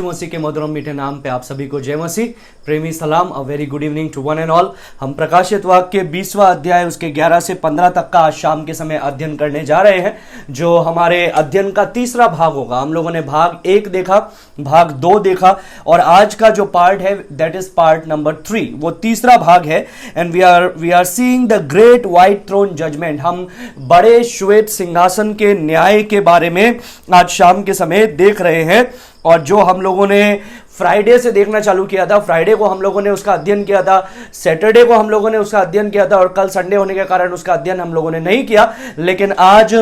मसीह के मधुरम मीठे नाम पे आप सभी को जय मसीह, प्रेमी सलाम, a very good evening to one and all. हम प्रकाशित वाक्य 20वां अध्याय उसके 11 से 15 तक का आज शाम के समय अध्ययन करने जा रहे हैं, जो हमारे अध्ययन का तीसरा भाग होगा। हम लोगों ने भाग 1 देखा, भाग 2 देखा, और आज का जो पार्ट है दैट इज पार्ट नंबर 3, वो तीसरा भाग है। And we are seeing the great white throne judgment. हम बड़े श्वेत सिंहासन के न्याय के बारे में आज शाम के समय देख रहे हैं, और जो हम लोगों ने फ्राइडे से देखना चालू किया था, फ्राइडे को हम लोगों ने उसका अध्ययन किया था, सैटरडे को हम लोगों ने उसका अध्ययन किया था, और कल संडे होने के कारण उसका अध्ययन हम लोगों ने नहीं किया। लेकिन आज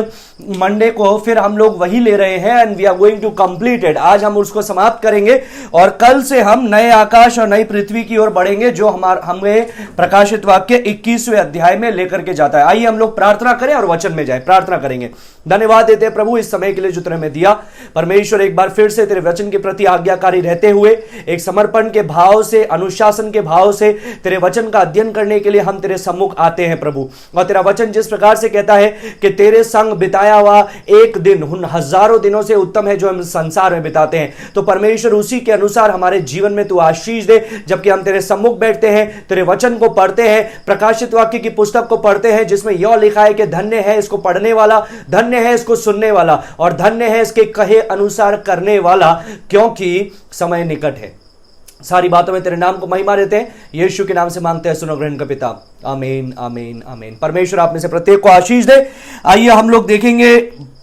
मंडे को फिर हम लोग वही ले रहे हैं, and we are going to complete it. आज हम उसको समाप्त करेंगे, और कल से हम नए आकाश और नई पृथ्वी की ओर बढ़ेंगे, जो हमें प्रकाशित वाक्य 21वें अध्याय में लेकर के जाता है। आइए हम लोग प्रार्थना करें और वचन में जाए। प्रार्थना करेंगे। धन्यवाद देते हैं प्रभु इस समय के लिए जो तूने हमें दिया। परमेश्वर, एक बार फिर से तेरे वचन के प्रति आज्ञाकारी रहते हुए एक समर्पण के भाव से, अनुशासन के भाव से तेरे वचन का अध्ययन करने के लिए हम तेरे सम्मुख आते हैं प्रभु। और तेरा वचन जिस प्रकार से कहता है कि तेरे संग बिताया हुआ एक दिन उन हजारों दिनों से उत्तम है जो हम संसार में बिताते हैं, तो परमेश्वर उसी के अनुसार हमारे जीवन में तू आशीष दे। जबकि हम तेरे सम्मुख बैठते हैं, तेरे वचन को पढ़ते हैं, प्रकाशित वाक्य की पुस्तक को पढ़ते हैं, जिसमें यह लिखा है कि धन्य है इसको पढ़ने वाला, धन्य है इसको सुनने वाला, और धन्य है इसके कहे अनुसार करने वाला, क्योंकि समय निकट है। सारी बातों में तेरे नाम को महिमा देते हैं, यीशु के नाम से मांगते हैं, सुनो ग्रहण का पिता, आमीन आमीन आमीन। परमेश्वर आप में से प्रत्येक को आशीष दे। आइए हम लोग देखेंगे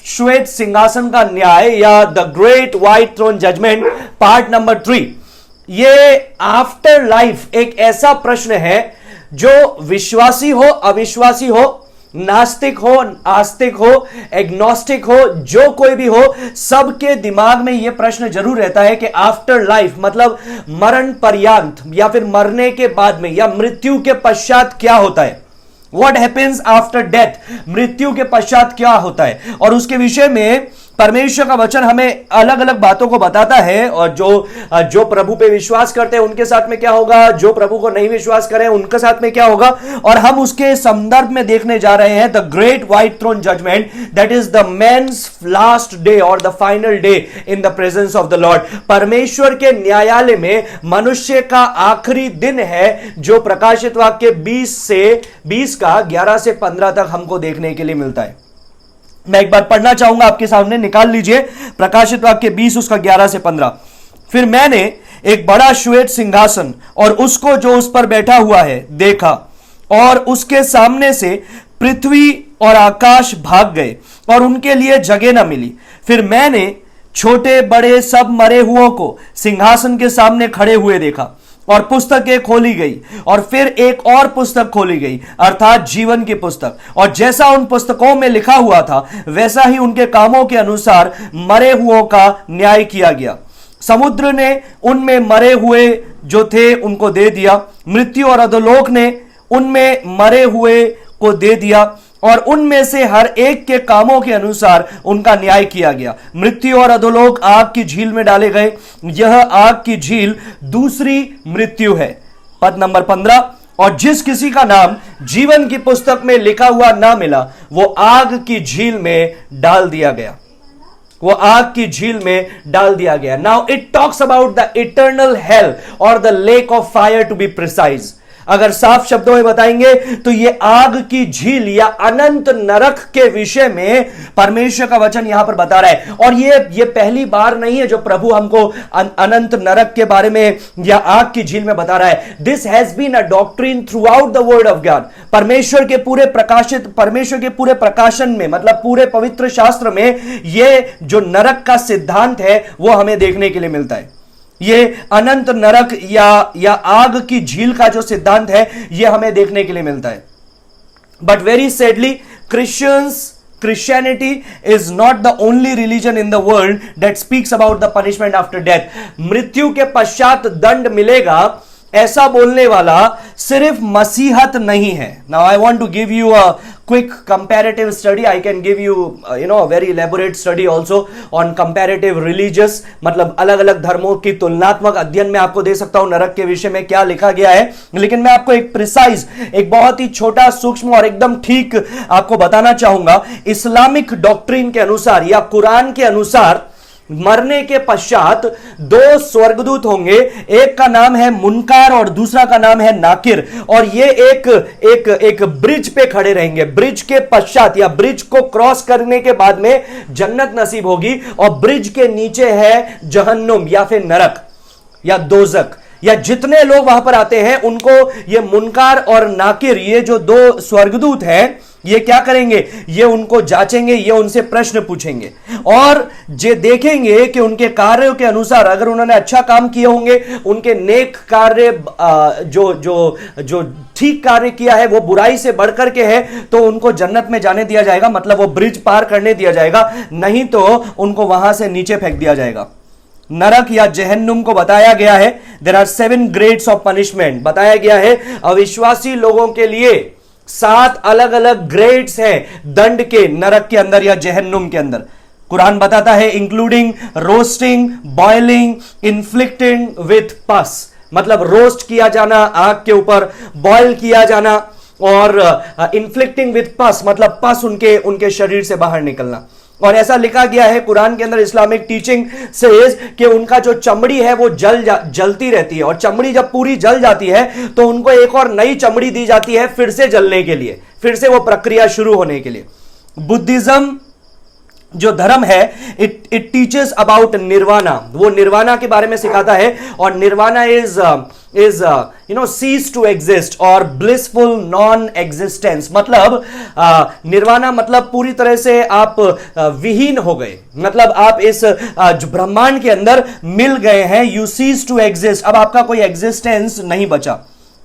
श्वेत सिंहासन का न्याय, या the great white throne judgment, part number 3। ये आफ्टर लाइफ एक ऐसा प्रश्न है जो विश्वासी हो, अविश्वासी हो, नास्तिक हो, आस्तिक हो, एग्नोस्टिक हो, जो कोई भी हो, सबके दिमाग में यह प्रश्न जरूर रहता है कि आफ्टर लाइफ मतलब मरण पर्यंत, या फिर मरने के बाद में, या मृत्यु के पश्चात क्या होता है। What happens after death? मृत्यु के पश्चात क्या होता है। और उसके विषय में परमेश्वर का वचन हमें अलग अलग बातों को बताता है, और जो प्रभु पे विश्वास करते हैं उनके साथ में क्या होगा, जो प्रभु को नहीं विश्वास करें उनके साथ में क्या होगा। और हम उसके संदर्भ में देखने जा रहे हैं the great white throne judgement, that is the man's last day और the final day in the presence of the Lord. परमेश्वर के न्यायालय में मनुष्य का आखिरी दिन है, जो प्रकाशित वाक्य 20 का 11 से 15 तक हमको देखने के लिए मिलता है। मैं एक बार पढ़ना चाहूंगा, आपके सामने निकाल लीजिए प्रकाशित वाक्य 20 उसका 11 से 15। फिर मैंने एक बड़ा श्वेत सिंहासन और उसको जो उस पर बैठा हुआ है देखा, और उसके सामने से पृथ्वी और आकाश भाग गए और उनके लिए जगह न मिली। फिर मैंने छोटे बड़े सब मरे हुओं को सिंहासन के सामने खड़े हुए देखा, और पुस्तकें खोली गई, और फिर एक और पुस्तक खोली गई, अर्थात जीवन की पुस्तक। और जैसा उन पुस्तकों में लिखा हुआ था वैसा ही उनके कामों के अनुसार मरे हुओं का न्याय किया गया। समुद्र ने उनमें मरे हुए जो थे उनको दे दिया, मृत्यु और अधोलोक ने उनमें मरे हुए को दे दिया, और उनमें से हर एक के कामों के अनुसार उनका न्याय किया गया। मृत्यु और अधोलोक आग की झील में डाले गए। यह आग की झील दूसरी मृत्यु है। पद नंबर 15, और जिस किसी का नाम जीवन की पुस्तक में लिखा हुआ ना मिला, वो आग की झील में डाल दिया गया। वो आग की झील में डाल दिया गया। Now it talks about the eternal hell और the lake of fire, to be precise. अगर साफ शब्दों में बताएंगे तो यह आग की झील या अनंत नरक के विषय में परमेश्वर का वचन यहां पर बता रहा है। और यह पहली बार नहीं है जो प्रभु हमको अनंत नरक के बारे में या आग की झील में बता रहा है। This has been a doctrine throughout the word of God. परमेश्वर के पूरे प्रकाशन में, मतलब पूरे पवित्र शास्त्र में, यह जो नरक का सिद्धांत है वो हमें देखने के लिए मिलता है। ये अनंत नरक या आग की झील का जो सिद्धांत है यह हमें देखने के लिए मिलता है। But very sadly Christianity is not the only religion in the world that speaks about the punishment after death. मृत्यु के पश्चात दंड मिलेगा, ऐसा बोलने वाला सिर्फ मसीहत नहीं है। Now I want to give you a quick comparative study. I can give you a very elaborate study also on comparative religious, मतलब अलग अलग धर्मों की तुलनात्मक अध्ययन में आपको दे सकता हूं नरक के विषय में क्या लिखा गया है। लेकिन मैं आपको एक प्रिसाइज, एक बहुत ही छोटा, सूक्ष्म और एकदम ठीक आपको बताना चाहूंगा। इस्लामिक डॉक्ट्रिन के अनुसार या कुरान के अनुसार मरने के पश्चात दो स्वर्गदूत होंगे, एक का नाम है मुनकार और दूसरा का नाम है नाकिर, और ये एक ब्रिज पे खड़े रहेंगे। ब्रिज के पश्चात या ब्रिज को क्रॉस करने के बाद में जन्नत नसीब होगी, और ब्रिज के नीचे है जहन्नुम या फिर नरक या दोजक, या जितने लोग वहां पर आते हैं उनको ये मुनकार और नाकिर, ये जो दो स्वर्गदूत हैं, ये क्या करेंगे, ये उनको जांचेंगे, ये उनसे प्रश्न पूछेंगे और ये देखेंगे कि उनके कार्यों के अनुसार अगर उन्होंने अच्छा काम किए होंगे, उनके नेक कार्य जो ठीक कार्य किया है वो बुराई से बढ़कर के है, तो उनको जन्नत में जाने दिया जाएगा, मतलब वो ब्रिज पार करने दिया जाएगा, नहीं तो उनको वहां से नीचे फेंक दिया जाएगा। नरक या जहन्नुम को बताया गया है, there are 7 grades of punishment, बताया गया है अविश्वासी लोगों के लिए 7 अलग अलग ग्रेड्स हैं दंड के, नरक के अंदर या जहन्नुम के अंदर। कुरान बताता है including roasting, boiling, inflicting with पस, मतलब रोस्ट किया जाना आग के ऊपर, बॉयल किया जाना, और इन्फ्लिक्टिंग विथ पस मतलब पस उनके शरीर से बाहर निकलना। और ऐसा लिखा गया है कुरान के अंदर, इस्लामिक टीचिंग से कि उनका जो चमड़ी है वो जलती रहती है, और चमड़ी जब पूरी जल जाती है तो उनको एक और नई चमड़ी दी जाती है फिर से जलने के लिए, फिर से वो प्रक्रिया शुरू होने के लिए। बुद्धिज्म जो धर्म है, इट टीचेस अबाउट निर्वाणा, वो निर्वाणा के बारे में सिखाता है, और nirvana is seize to exist और ब्लिसफुल नॉन एग्जिस्टेंस, मतलब निर्वाणा मतलब पूरी तरह से आप विहीन हो गए, मतलब आप इस ब्रह्मांड के अंदर मिल गए हैं, यू सीज टू एग्जिस्ट, अब आपका कोई एग्जिस्टेंस नहीं बचा।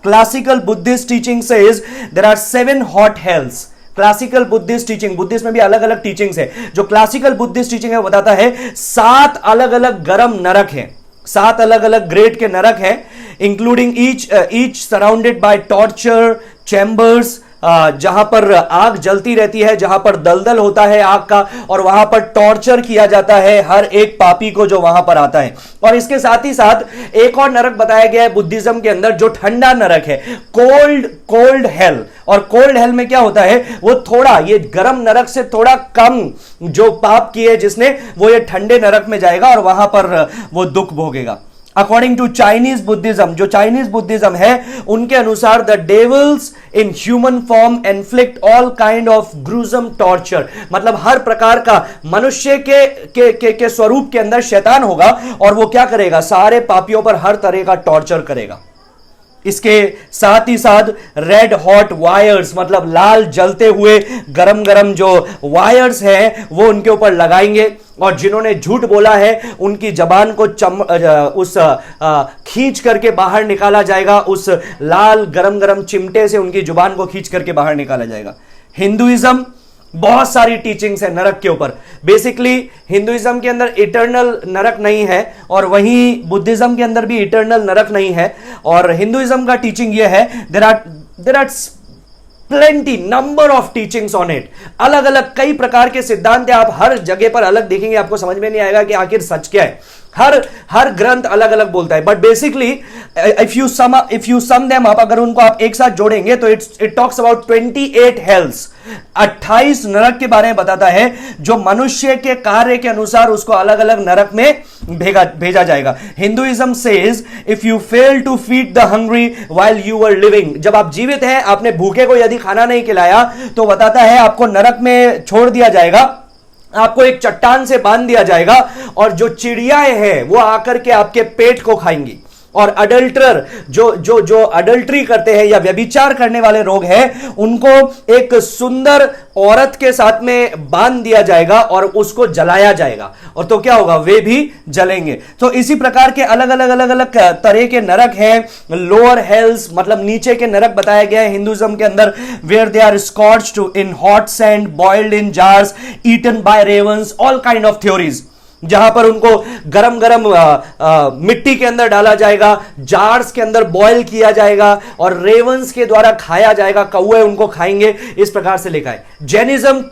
Classical Buddhist teaching says there are 7 hot hells. Classical Buddhist teaching, Buddhist में भी अलग अलग टीचिंग्स है, जो क्लासिकल बुद्धिस्ट टीचिंग है वो बताता है 7 अलग अलग गर्म नरक हैं, 7 अलग अलग ग्रेड के नरक हैं, including each surrounded by torture chambers, जहां पर आग जलती रहती है, जहां पर दलदल होता है आग का, और वहां पर टॉर्चर किया जाता है हर एक पापी को जो वहां पर आता है। और इसके साथ ही साथ एक और नरक बताया गया है बुद्धिज्म के अंदर, जो ठंडा नरक है, कोल्ड हेल। और कोल्ड हेल में क्या होता है, वो थोड़ा, ये गर्म नरक से थोड़ा कम जो पाप किए जिसने, वो ये ठंडे नरक में जाएगा और वहां पर वो दुख भोगेगा। अकॉर्डिंग टू चाइनीज बुद्धिज्म, जो चाइनीज बुद्धिज्म है उनके अनुसार the devils in human form inflict all kind of gruesome torture, मतलब हर प्रकार का मनुष्य के स्वरूप के अंदर शैतान होगा, और वो क्या करेगा, सारे पापियों पर हर तरह का टॉर्चर करेगा। इसके साथ ही साथ रेड हॉट वायर्स, मतलब लाल जलते हुए गरम गरम जो वायर्स हैं वो उनके ऊपर लगाएंगे, और जिन्होंने झूठ बोला है उनकी जबान को खींच करके बाहर निकाला जाएगा, उस लाल गरम गरम चिमटे से उनकी जुबान को खींच करके बाहर निकाला जाएगा। हिंदुइज्म, बहुत सारी टीचिंग्स है नरक के ऊपर। बेसिकली हिंदुइज्म के अंदर इटर्नल नरक नहीं है, और वहीं बुद्धिज्म के अंदर भी इटर्नल नरक नहीं है। और हिंदुइज्म का टीचिंग यह है, there are plenty number of teachings on it, अलग अलग कई प्रकार के सिद्धांत है, आप हर जगह पर अलग देखेंगे, आपको समझ में नहीं आएगा कि आखिर सच क्या है। हर ग्रंथ अलग अलग बोलता है, but basically if you sum them up, अगर उनको आप एक साथ जोड़ेंगे तो इट टॉक्स अबाउट 28 हेल्स, 28 नरक के बारे में बताता है, जो मनुष्य के कार्य के अनुसार उसको अलग अलग नरक में भेजा जाएगा। Hinduism says if you fail to feed the hungry while you were living, जब आप जीवित हैं, आपने भूखे को यदि खाना नहीं खिलाया, तो बताता है आपको नरक में छोड़ दिया जाएगा, आपको एक चट्टान से बांध दिया जाएगा, और जो चिड़ियाएं हैं वो आकर के आपके पेट को खाएंगी। और अडल्टर, जो अडल्ट्री करते हैं या व्यभिचार करने वाले लोग हैं, उनको एक सुंदर औरत के साथ में बांध दिया जाएगा और उसको जलाया जाएगा, और तो क्या होगा, वे भी जलेंगे। तो इसी प्रकार के अलग अलग तरह के नरक हैं। लोअर हेल्स मतलब नीचे के नरक बताया गया है हिंदुइज्म के अंदर, where they are scorched in hot sand, boiled in jars, eaten by ravens, all kind of theories, जहां पर उनको गरम गरम मिट्टी के अंदर डाला जाएगा, जार्स के अंदर बॉयल किया जाएगा, और रेवंस के द्वारा खाया जाएगा, कौवे उनको खाएंगे, इस प्रकार से लिखा है। Jainism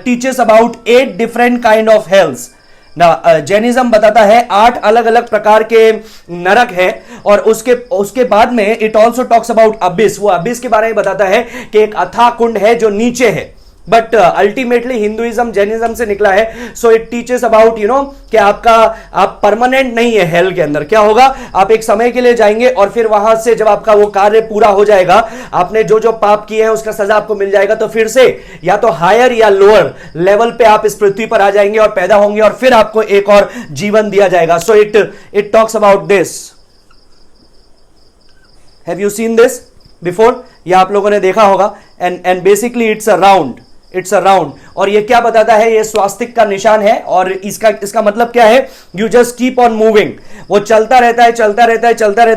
teaches about 8 different kind of hells. Jainism बताता है 8 अलग अलग प्रकार के नरक है, और उसके बाद में it also talks about Abish, वो अबिस के बारे में बताता है कि एक अथाह कुंड है जो नीचे है, बट अल्टीमेटली हिंदुइज्म जैनिज्म से निकला है. सो इट टीचेस अबाउट कि आप परमानेंट नहीं है हेल के अंदर. क्या होगा, आप एक समय के लिए जाएंगे और फिर वहां से जब आपका वो कार्य पूरा हो जाएगा, आपने जो जो पाप किए हैं उसका सजा आपको मिल जाएगा, तो फिर से या तो हायर या लोअर लेवल पे आप इस पृथ्वी पर आ जाएंगे और पैदा होंगे और फिर आपको एक और जीवन दिया जाएगा. So it talks about this. Have you seen this before? या आप लोगों ने देखा होगा. And basically it's a round. और ये क्या बताता है, ये स्वास्तिक का निशान है. और इसका मतलब क्या है, you just keep on moving. वो चलता रहता है.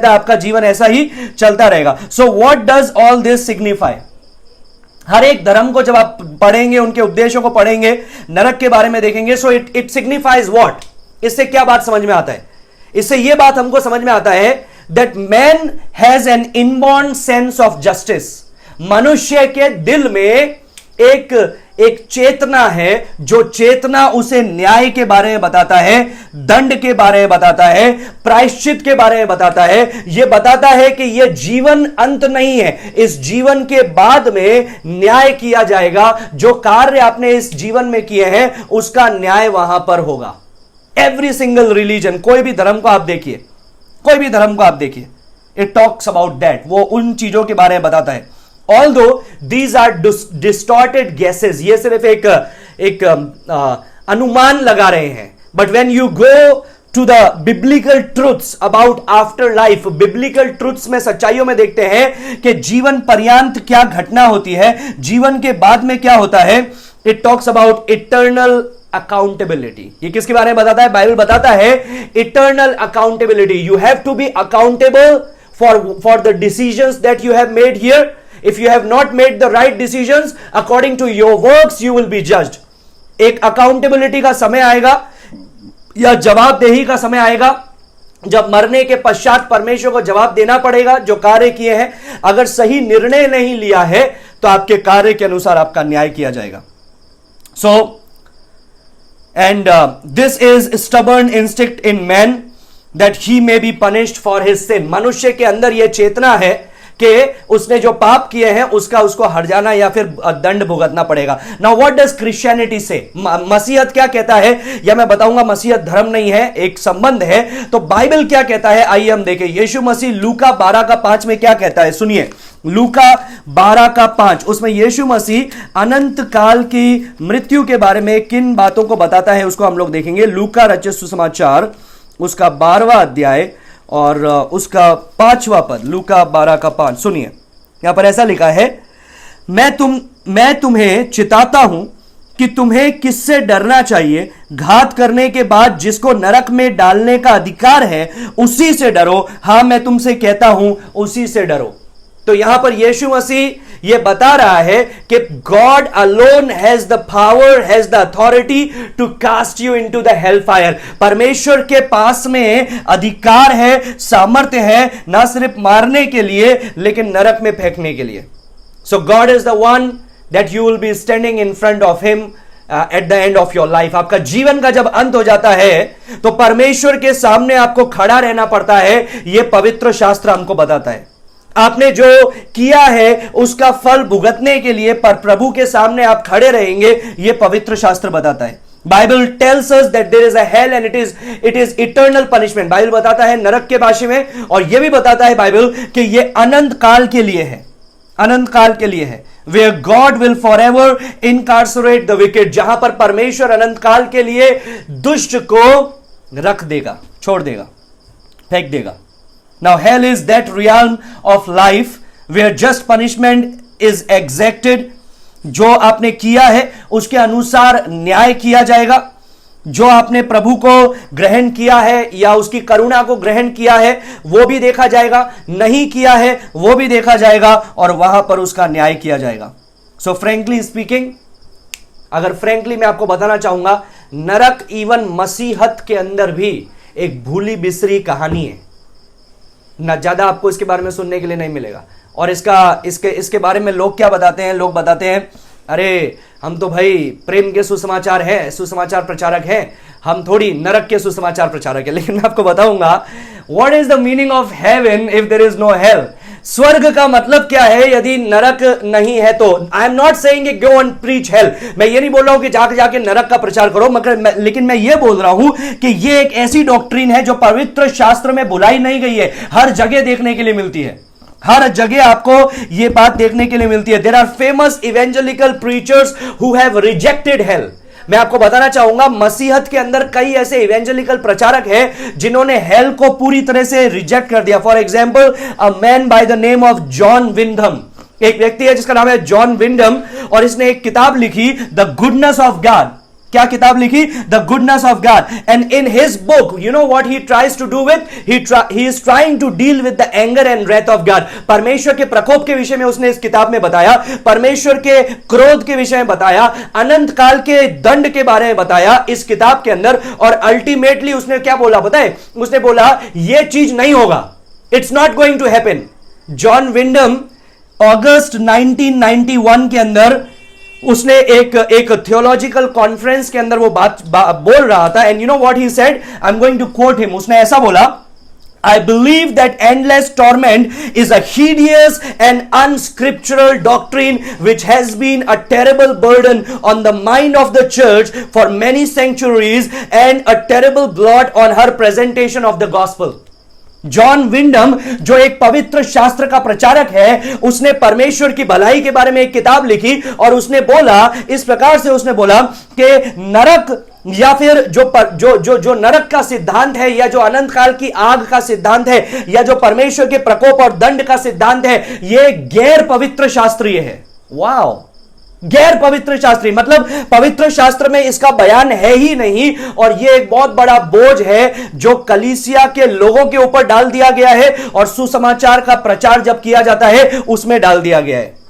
आपका जीवन ऐसा ही चलता रहेगा. So what does all this signify? हर एक धर्म को जब आप पढ़ेंगे, उनके उपदेशों को पढ़ेंगे, नरक के बारे में देखेंगे, सो इट सिग्निफाइज व्हाट? इससे क्या बात समझ में आता है? इससे यह बात हमको समझ में आता है that man has an inborn sense of justice. मनुष्य के दिल में एक चेतना है, जो चेतना उसे न्याय के बारे में बताता है, दंड के बारे में बताता है, प्रायश्चित के बारे में बताता है. यह बताता है कि यह जीवन अंत नहीं है, इस जीवन के बाद में न्याय किया जाएगा. जो कार्य आपने इस जीवन में किए हैं उसका न्याय वहां पर होगा. एवरी सिंगल रिलीजन, कोई भी धर्म को आप देखिए, इट टॉक्स अबाउट दैट. वो उन चीजों के बारे में बताता है. Although these are distorted guesses, ये सिर्फ एक अनुमान लगा रहे हैं. But when you go to the biblical truths about afterlife, biblical truths में, सच्चाइयों में देखते हैं कि जीवन पर्यंत क्या घटना होती है, जीवन के बाद में क्या होता है. It talks about eternal accountability. ये किसके बारे में बताता है? बाइबल बताता है eternal accountability. You have to be accountable for the decisions that you have made here. If you have not made the right decisions according to your works, you will be judged. एक accountability का समय आएगा या जवाबदेही का समय आएगा, जब मरने के पश्चात परमेश्वर को जवाब देना पड़ेगा जो कार्य किए हैं. अगर सही निर्णय नहीं लिया है तो आपके कार्य के अनुसार आपका न्याय किया जाएगा. So and this is stubborn instinct in man that he may be punished for his sin. मनुष्य के अंदर यह चेतना है कि उसने जो पाप किए हैं उसको हट जाना या फिर दंड भुगतना पड़ेगा. नाउ व्हाट डज क्रिश्चियनिटी से? मसीहत क्या कहता है, या मैं बताऊंगा मसीहत धर्म नहीं है, एक संबंध है. तो बाइबल क्या कहता है, आइए हम देखें. यीशु मसीह लूका 12:5 में क्या कहता है, सुनिए. लूका 12:5, उसमें यीशु मसीह अनंत काल की मृत्यु के बारे में किन बातों को बताता है उसको हम लोग देखेंगे. लूका रचित सुसमाचार उसका 12वां अध्याय और उसका 5वां पद. लूका 12:5 सुनिए. यहां पर ऐसा लिखा है, मैं तुम्हें चिताता हूं कि तुम्हें किससे डरना चाहिए. घात करने के बाद जिसको नरक में डालने का अधिकार है उसी से डरो. हां, मैं तुमसे कहता हूं उसी से डरो. तो यहां पर यीशु मसीह यह बता रहा है कि God alone has the power, has the authority to cast you into the hell fire. परमेश्वर के पास में अधिकार है, सामर्थ्य है, ना सिर्फ मारने के लिए लेकिन नरक में फेंकने के लिए. So God is the one that you will be standing in front of him at the end of your life. आपका जीवन का जब अंत हो जाता है तो परमेश्वर के सामने आपको खड़ा रहना पड़ता है. यह पवित्र शास्त्र हमको बताता है. आपने जो किया है उसका फल भुगतने के लिए पर प्रभु के सामने आप खड़े रहेंगे, यह पवित्र शास्त्र बताता है. Bible tells us that there is a hell and it is eternal punishment. Bible बताता है नरक के भाषा में, और यह भी बताता है बाइबल कि यह अनंत काल के लिए है, अनंत काल के लिए है. Where God will forever incarcerate the wicked, जहां पर परमेश्वर अनंत काल के लिए दुष्ट को रख देगा, छोड़ देगा, फेंक देगा. Now hell is that realm of life where just punishment is exacted. जो आपने किया है उसके अनुसार न्याय किया जाएगा. जो आपने प्रभु को ग्रहण किया है या उसकी करुणा को ग्रहण किया है वो भी देखा जाएगा, नहीं किया है वो भी देखा जाएगा, और वहां पर उसका न्याय किया जाएगा. सो फ्रेंकली स्पीकिंग, अगर फ्रेंकली मैं आपको बताना चाहूंगा, नरक इवन मसीहत के अंदर भी एक भूली बिसरी कहानी है. ना ज्यादा आपको इसके बारे में सुनने के लिए नहीं मिलेगा. और इसके बारे में लोग क्या बताते हैं, लोग बताते हैं अरे हम तो भाई प्रेम के सुसमाचार हैं, सुसमाचार प्रचारक हैं, हम थोड़ी नरक के सुसमाचार प्रचारक हैं. लेकिन मैं आपको बताऊंगा what is the meaning of heaven if there is no hell. स्वर्ग का मतलब क्या है यदि नरक नहीं है तो? I am not saying go and preach hello, मैं ये नहीं बोल रहा हूं कि जाके जाके नरक का प्रचार करो, मगर लेकिन मैं ये बोल रहा हूं कि ये एक ऐसी डॉक्ट्रिन है जो पवित्र शास्त्र में बुलाई नहीं गई है, हर जगह देखने के लिए मिलती है, हर जगह आपको यह बात देखने के लिए मिलती है। There are famous evangelical preachers who have rejected hell. मैं आपको बताना चाहूंगा मसीहत के अंदर कई ऐसे इवेंजेलिकल प्रचारक हैं जिन्होंने हेल को पूरी तरह से रिजेक्ट कर दिया। For example a man by the name of John Windham, एक व्यक्ति है जिसका नाम है जॉन विंडम, और इसने एक किताब लिखी द गुडनेस ऑफ गॉड। क्या किताब लिखी? The goodness of God. And in his book you know what he tries to do with, he is trying to deal with the anger and wrath of God. परमेश्वर के प्रकोप के विषय में उसने इस किताब में बताया, परमेश्वर के क्रोध के विषय में बताया, अनंत काल के दंड के बारे में बताया इस किताब के अंदर। और अल्टीमेटली उसने क्या बोला बताए? उसने बोला यह चीज नहीं होगा, it's not going to happen. John Windham अगस्त 1991 के अंदर उसने एक थियोलॉजिकल कॉन्फ्रेंस के अंदर वो बात बोल रहा था। And you know what he said, I am going to quote him. उसने ऐसा बोला, I believe that endless torment is a hideous and unscriptural doctrine which has been a terrible burden on the mind of the church for many centuries and a terrible blot on her presentation of the gospel. John Windham जो एक पवित्र शास्त्र का प्रचारक है, उसने परमेश्वर की भलाई के बारे में एक किताब लिखी और उसने बोला इस प्रकार से, उसने बोला कि नरक या फिर जो नरक का सिद्धांत है, या जो अनंत काल की आग का सिद्धांत है, या जो परमेश्वर के प्रकोप और दंड का सिद्धांत है, यह गैर पवित्र शास्त्रीय है। वाओ, गैर पवित्र शास्त्री मतलब पवित्र शास्त्र में इसका बयान है ही नहीं। और यह एक बहुत बड़ा बोझ है जो कलीसिया के लोगों के ऊपर डाल दिया गया है और सुसमाचार का प्रचार जब किया जाता है उसमें डाल दिया गया है।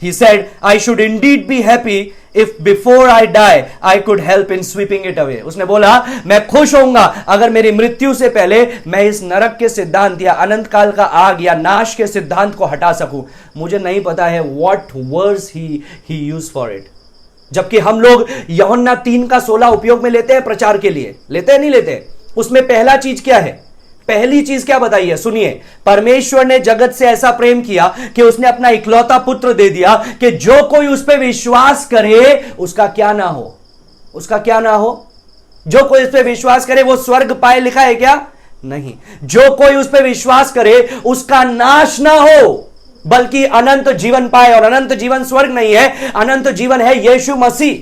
He said, I should indeed be happy if before I die I could help in sweeping it away. उसने बोला मैं खुश होऊंगा अगर मेरी मृत्यु से पहले मैं इस नरक के सिद्धांत या अनंत काल का आग या नाश के सिद्धांत को हटा सकूं। मुझे नहीं पता है what words he used for it। जबकि हम लोग यूहन्ना 3:16 उपयोग में लेते हैं प्रचार के लिए, लेते हैं नहीं लेते? उसमें पहला चीज क्या है? पहली चीज क्या बताई है? सुनिए, परमेश्वर ने जगत से ऐसा प्रेम किया कि उसने अपना इकलौता पुत्र दे दिया कि जो कोई उस पर विश्वास करे उसका क्या ना हो, उसका क्या ना हो। जो कोई उस पर विश्वास करे वो स्वर्ग पाए, लिखा है क्या? नहीं। जो कोई उस पर विश्वास करे उसका नाश ना हो बल्कि अनंत जीवन पाए। और अनंत जीवन स्वर्ग नहीं है, अनंत जीवन है यीशु मसीह।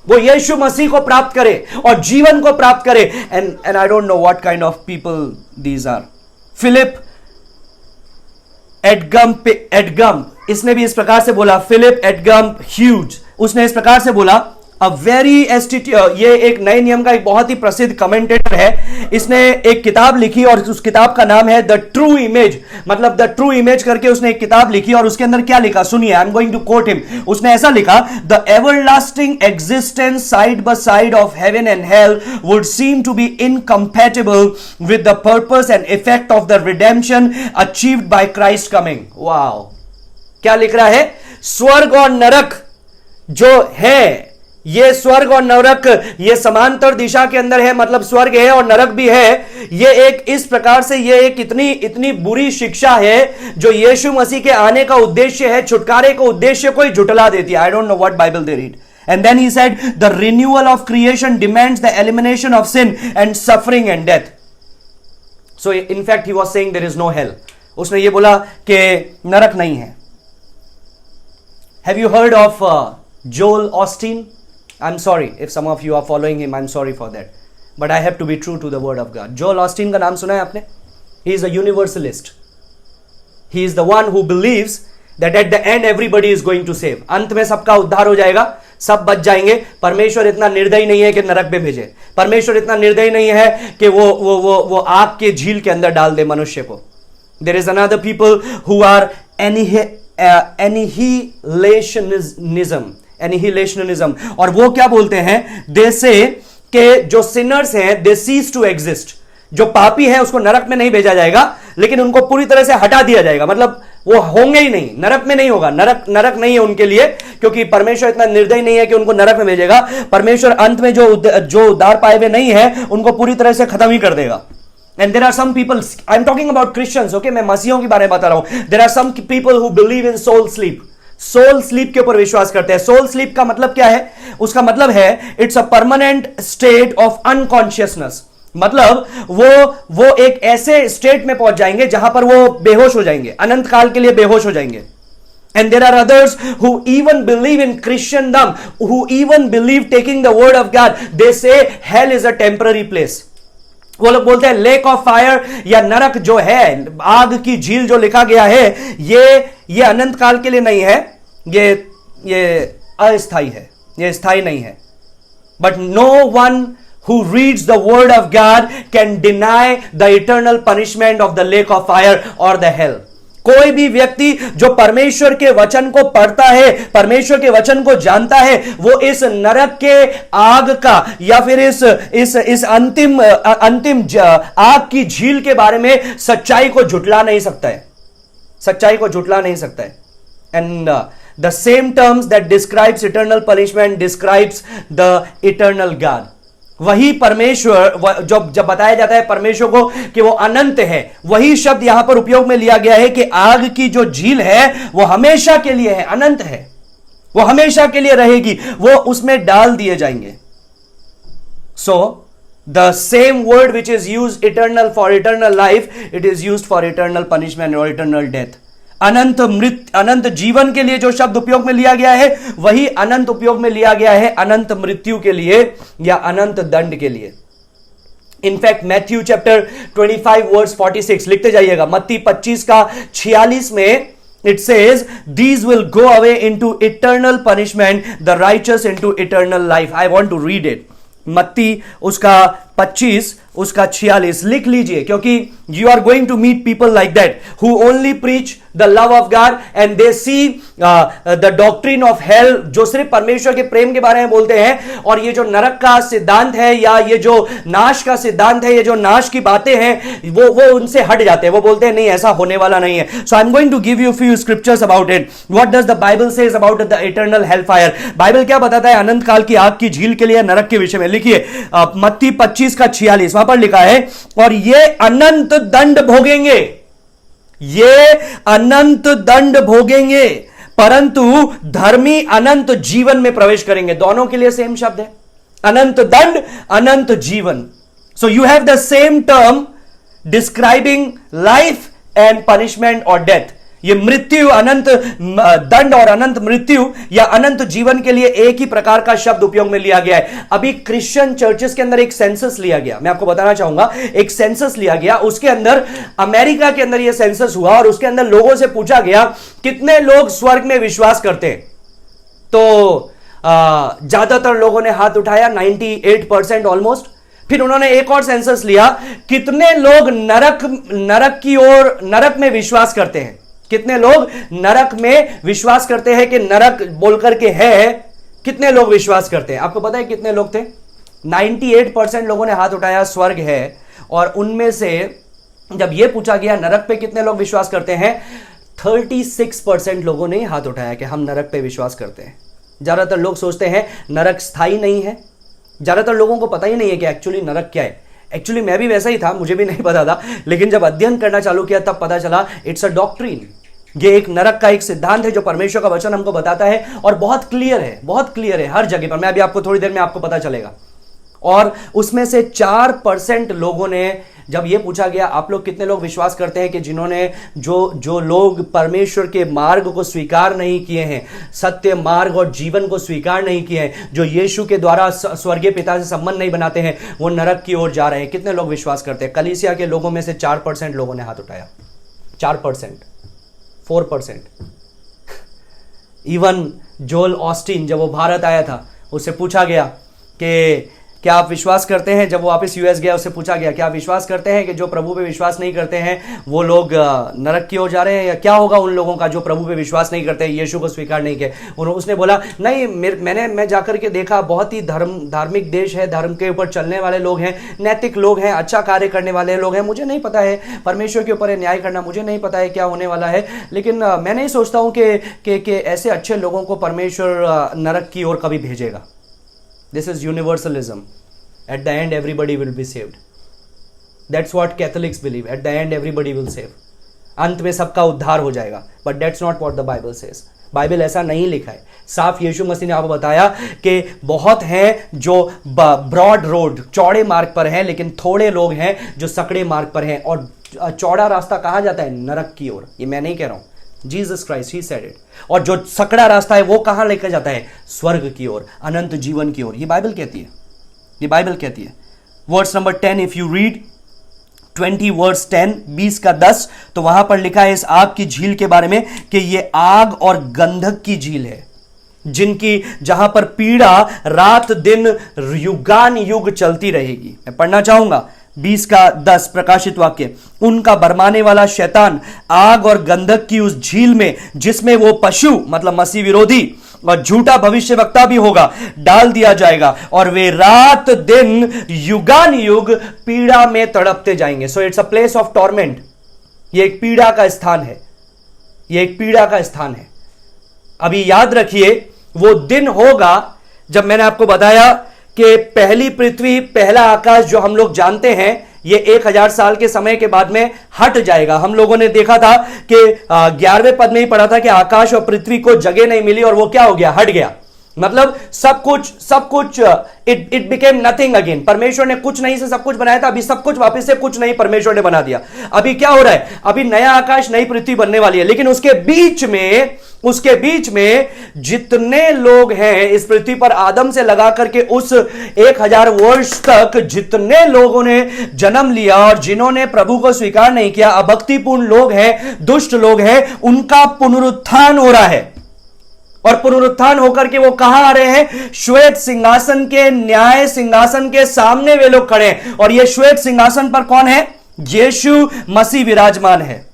वो यीशु मसीह को प्राप्त करे और जीवन को प्राप्त करे। And I don't know what kind of people these are. Philip एडगम इसने भी इस प्रकार से बोला, फिलिप एडगम ह्यूज, उसने इस प्रकार से बोला, अ वेरी ये एक नए नियम का एक बहुत ही प्रसिद्ध कमेंटेटर है। इसने एक किताब लिखी और उस किताब का नाम है द ट्रू इमेज, मतलब द ट्रू इमेज करके उसने एक किताब लिखी। और उसके अंदर क्या लिखा सुनिए, I am going to quote him. उसने ऐसा लिखा, the everlasting existence side by side of heaven and hell would seem to be incompatible with the purpose and effect of the redemption achieved by Christ coming. Wow, क्या लिख रहा है? स्वर्ग और नरक जो है, ये स्वर्ग और नरक ये समांतर दिशा के अंदर है, मतलब स्वर्ग है और नरक भी है। ये एक इस प्रकार से ये एक इतनी बुरी शिक्षा है जो यीशु मसीह के आने का उद्देश्य है, छुटकारे का उद्देश्य को ही झुटला देती है। I don't know what Bible they read. And then he said the renewal of creation demands the elimination of sin and suffering and death. So in fact he was saying there is no hell. उसने ये बोला कि नरक नहीं है। Have you heard of Joel Osteen? I'm sorry if some of you are following him, I'm sorry for that, but I have to be true to the word of God. Joel Osteen का नाम सुना है आपने? He is a universalist. He is the one who believes that at the end everybody is going to save. अंत में सबका उद्धार हो जाएगा, सब बच जाएंगे। परमेश्वर इतना निर्दयी नहीं है कि नरक में भेजे। परमेश्वर इतना निर्दयी नहीं है कि वो आग के झील के अंदर डाल दे मनुष्य को। There is another people who are annihilationism, और वो क्या बोलते हैं? दे से कि जो सिनर्स हैं दे सीज टू एग्जिस्ट। जो पापी है उसको नरक में नहीं भेजा जाएगा, लेकिन उनको पूरी तरह से हटा दिया जाएगा, मतलब वो होंगे ही नहीं, नरक में नहीं होगा। नरक नहीं है उनके लिए, क्योंकि परमेश्वर इतना निर्दयी नहीं है कि उनको नरक में भेजेगा। परमेश्वर अंत में जो उद्धार पाए हुए नहीं है उनको पूरी तरह से खत्म ही कर देगा। And there are some people, I'm talking about Christians, okay? मैं मसीहों के बारे में बता रहा हूं. There are some people who believe in soul sleep. Soul sleep के ऊपर विश्वास करते हैं. सोल स्लीप का मतलब क्या है? उसका मतलब है it's a permanent state of unconsciousness. मतलब वो एक ऐसे स्टेट में पहुंच जाएंगे जहां पर वो बेहोश हो जाएंगे, अनंत काल के लिए बेहोश हो जाएंगे. And there are others who even believe in Christendom, who even believe taking the word of God. They say hell is a temporary place. वो लोग बोलते हैं लेक ऑफ फायर या नरक जो है, आग की झील जो लिखा गया है, ये अनंत काल के लिए नहीं है, ये अस्थाई है, ये स्थायी नहीं है. But no one who reads the word of God can deny the eternal punishment of the lake of fire or the hell. कोई भी व्यक्ति जो परमेश्वर के वचन को पढ़ता है, परमेश्वर के वचन को जानता है, वो इस नरक के आग का या फिर इस अंतिम आग की झील के बारे में सच्चाई को झुटला नहीं सकता है, सच्चाई को झुटला नहीं सकता है. And the same terms that describes eternal punishment describes the eternal God. वही परमेश्वर जब बताया जाता है परमेश्वर को कि वो अनंत है, वही शब्द यहां पर उपयोग में लिया गया है कि आग की जो झील है वो हमेशा के लिए है, अनंत है, वो हमेशा के लिए रहेगी, वो उसमें डाल दिए जाएंगे. So the same word which is use eternal for eternal life, it is use for eternal punishment और इटर्नल डेथ. अनंत जीवन के लिए जो शब्द उपयोग में लिया गया है, वही अनंत उपयोग में लिया गया है अनंत मृत्यु के लिए या अनंत दंड के लिए. इनफैक्ट मैथ्यू चैप्टर 25 वर्स 46 लिखते जाइएगा. मत्ती 25 का 46 में it says these will go away into eternal punishment, the righteous into eternal life. I want to read it. मत्ती उसका 25 उसका 46 लिख लीजिए, क्योंकि you are going to meet people like that who only preach the love of God and they see the doctrine of hell, जो सिर्फ परमेश्वर के प्रेम के बारे में बोलते हैं, और ये जो नरक का सिद्धांत है या ये जो नाश का सिद्धांत है, ये जो नाश की बातें हैं, वो उनसे हट जाते हैं. वो बोलते हैं नहीं, ऐसा होने वाला नहीं है. So I am going to give you few scriptures about it. What does the Bible says about the eternal hell fire? Bible क्या बताता है अनंत काल की आग की झील के लिए, नरक के विषय में? लिखिए मत्ती 25 का 46, वहां पर लिखा है और ये अनंत दंड भोगेंगे, ये अनंत दंड भोगेंगे, परंतु धर्मी अनंत जीवन में प्रवेश करेंगे. दोनों के लिए सेम शब्द है, अनंत दंड, अनंत जीवन. So you have the same term describing life and punishment और डेथ. ये मृत्यु, अनंत दंड और अनंत मृत्यु या अनंत जीवन के लिए एक ही प्रकार का शब्द उपयोग में लिया गया है. अभी क्रिश्चियन चर्चेस के अंदर एक सेंसस लिया गया, मैं आपको बताना चाहूंगा. एक सेंसस लिया गया, उसके अंदर अमेरिका के अंदर यह सेंसस हुआ और उसके अंदर लोगों से पूछा गया कितने लोग स्वर्ग में विश्वास करते हैं. तो ज्यादातर लोगों ने हाथ उठाया, 98% ऑलमोस्ट. फिर उन्होंने एक और सेंसस लिया, कितने लोग नरक की ओर, नरक में विश्वास करते हैं, कितने लोग नरक में विश्वास करते हैं कि नरक बोलकर के है, कितने लोग विश्वास करते हैं? आपको पता है कितने लोग थे? 98% लोगों ने हाथ उठाया स्वर्ग है, और उनमें से जब यह पूछा गया नरक पे कितने लोग विश्वास करते हैं, 36% लोगों ने हाथ उठाया कि हम नरक पे विश्वास करते हैं. ज्यादातर लोग सोचते हैं नरक स्थायी नहीं है. ज्यादातर लोगों को पता ही नहीं है कि एक्चुअली नरक क्या है. एक्चुअली मैं भी वैसा ही था, मुझे भी नहीं पता था, लेकिन जब अध्ययन करना चालू किया तब पता चला इट्स अ डॉक्ट्रिन. ये एक नरक का एक सिद्धांत है जो परमेश्वर का वचन हमको बताता है, और बहुत क्लियर है, बहुत क्लियर है हर जगह पर. मैं अभी आपको थोड़ी देर में आपको पता चलेगा. और उसमें से 4% लोगों ने, जब ये पूछा गया आप लोग कितने लोग विश्वास करते हैं कि जिन्होंने जो लोग परमेश्वर के मार्ग को स्वीकार नहीं किए हैं, सत्य मार्ग और जीवन को स्वीकार नहीं किए हैं, जो यीशु के द्वारा स्वर्गीय पिता से संबंध नहीं बनाते हैं, वो नरक की ओर जा रहे हैं, कितने लोग विश्वास करते हैं? कलीसिया के लोगों में से 4% लोगों ने हाथ उठाया. 4%, 4%. इवन जोल ऑस्टिन जब वो भारत आया था, उससे पूछा गया कि क्या आप विश्वास करते हैं, जब वो वापस यूएस गया उससे पूछा गया क्या आप विश्वास करते हैं कि जो प्रभु पे विश्वास नहीं करते हैं वो लोग नरक की ओर जा रहे हैं, या क्या होगा उन लोगों का जो प्रभु पे विश्वास नहीं करते हैं, यीशु को स्वीकार नहीं किए? उसने बोला नहीं, मैं जाकर के देखा, बहुत ही धार्मिक देश है, धर्म के ऊपर चलने वाले लोग हैं, नैतिक लोग हैं, अच्छा कार्य करने वाले लोग हैं, मुझे नहीं पता है परमेश्वर के ऊपर न्याय करना, मुझे नहीं पता है क्या होने वाला है, लेकिन मैं नहीं सोचता हूँ कि ऐसे अच्छे लोगों को परमेश्वर नरक की ओर कभी भेजेगा. This is universalism. At the end, everybody will be saved. That's what Catholics believe, eight the and everybody will save, अंत में सबका उद्धार हो जाएगा, but that's not what the Bible says. Bible ऐसा नहीं लिखा है। साफ यीशु मसीह ने आपको बताया कि बहुत हैं जो ब्रॉड रोड, चौड़े मार्ग पर हैं, लेकिन थोड़े लोग हैं जो सकड़े मार्ग पर हैं। और चौड़ा रास्ता कहाँ जाता है? नरक की ओर। ये मैं नहीं कह रहा हूं, Jesus Christ he said it. और जो सकड़ा रास्ता है वो कहां लेकर जाता है? स्वर्ग की ओर, अनंत जीवन की ओर। ये बाइबल कहती है, ये बाइबल कहती है। Verse number 10 if you read 20 verse 10, 20 का 10, तो वहां पर लिखा है इस आग की झील के बारे में कि ये आग और गंधक की झील है, जिनकी जहां पर पीड़ा रात दिन युगान युग चलती रहेगी। मैं पढ़ना चाहूंगा 20 का 10 प्रकाशित वाक्य। उनका भरमाने वाला शैतान आग और गंधक की उस झील में, जिसमें वो पशु मतलब मसीह विरोधी और झूठा भविष्यवक्ता भी होगा, डाल दिया जाएगा, और वे रात दिन युगान युग पीड़ा में तड़पते जाएंगे। So it's a place of torment. ये एक पीड़ा का स्थान है, ये एक पीड़ा का स्थान है। अभी याद रखिए वो दिन होगा जब मैंने आपको बताया कि पहली पृथ्वी, पहला आकाश जो हम लोग जानते हैं, ये 1000 साल के समय के बाद में हट जाएगा। हम लोगों ने देखा था कि 11वें पद में ही पढ़ा था कि आकाश और पृथ्वी को जगह नहीं मिली और वो क्या हो गया? हट गया। मतलब सब कुछ इट बिकेम नथिंग अगेन। परमेश्वर ने कुछ नहीं से सब कुछ बनाया था, अभी सब कुछ वापस से कुछ नहीं परमेश्वर ने बना दिया। अभी क्या हो रहा है? अभी नया आकाश नई पृथ्वी बनने वाली है, लेकिन उसके बीच में जितने लोग हैं इस पृथ्वी पर, आदम से लगा करके उस 1000 वर्ष तक जितने लोगों ने जन्म लिया और जिन्होंने प्रभु को स्वीकार नहीं किया, अभक्तिपूर्ण लोग हैं, दुष्ट लोग हैं, उनका पुनरुत्थान हो रहा है। और पुनरुत्थान होकर के वो कहां आ रहे हैं? श्वेत सिंहासन के, न्याय सिंहासन के सामने वे लोग खड़े हैं। और ये श्वेत सिंहासन पर कौन है? यीशु मसीह विराजमान है।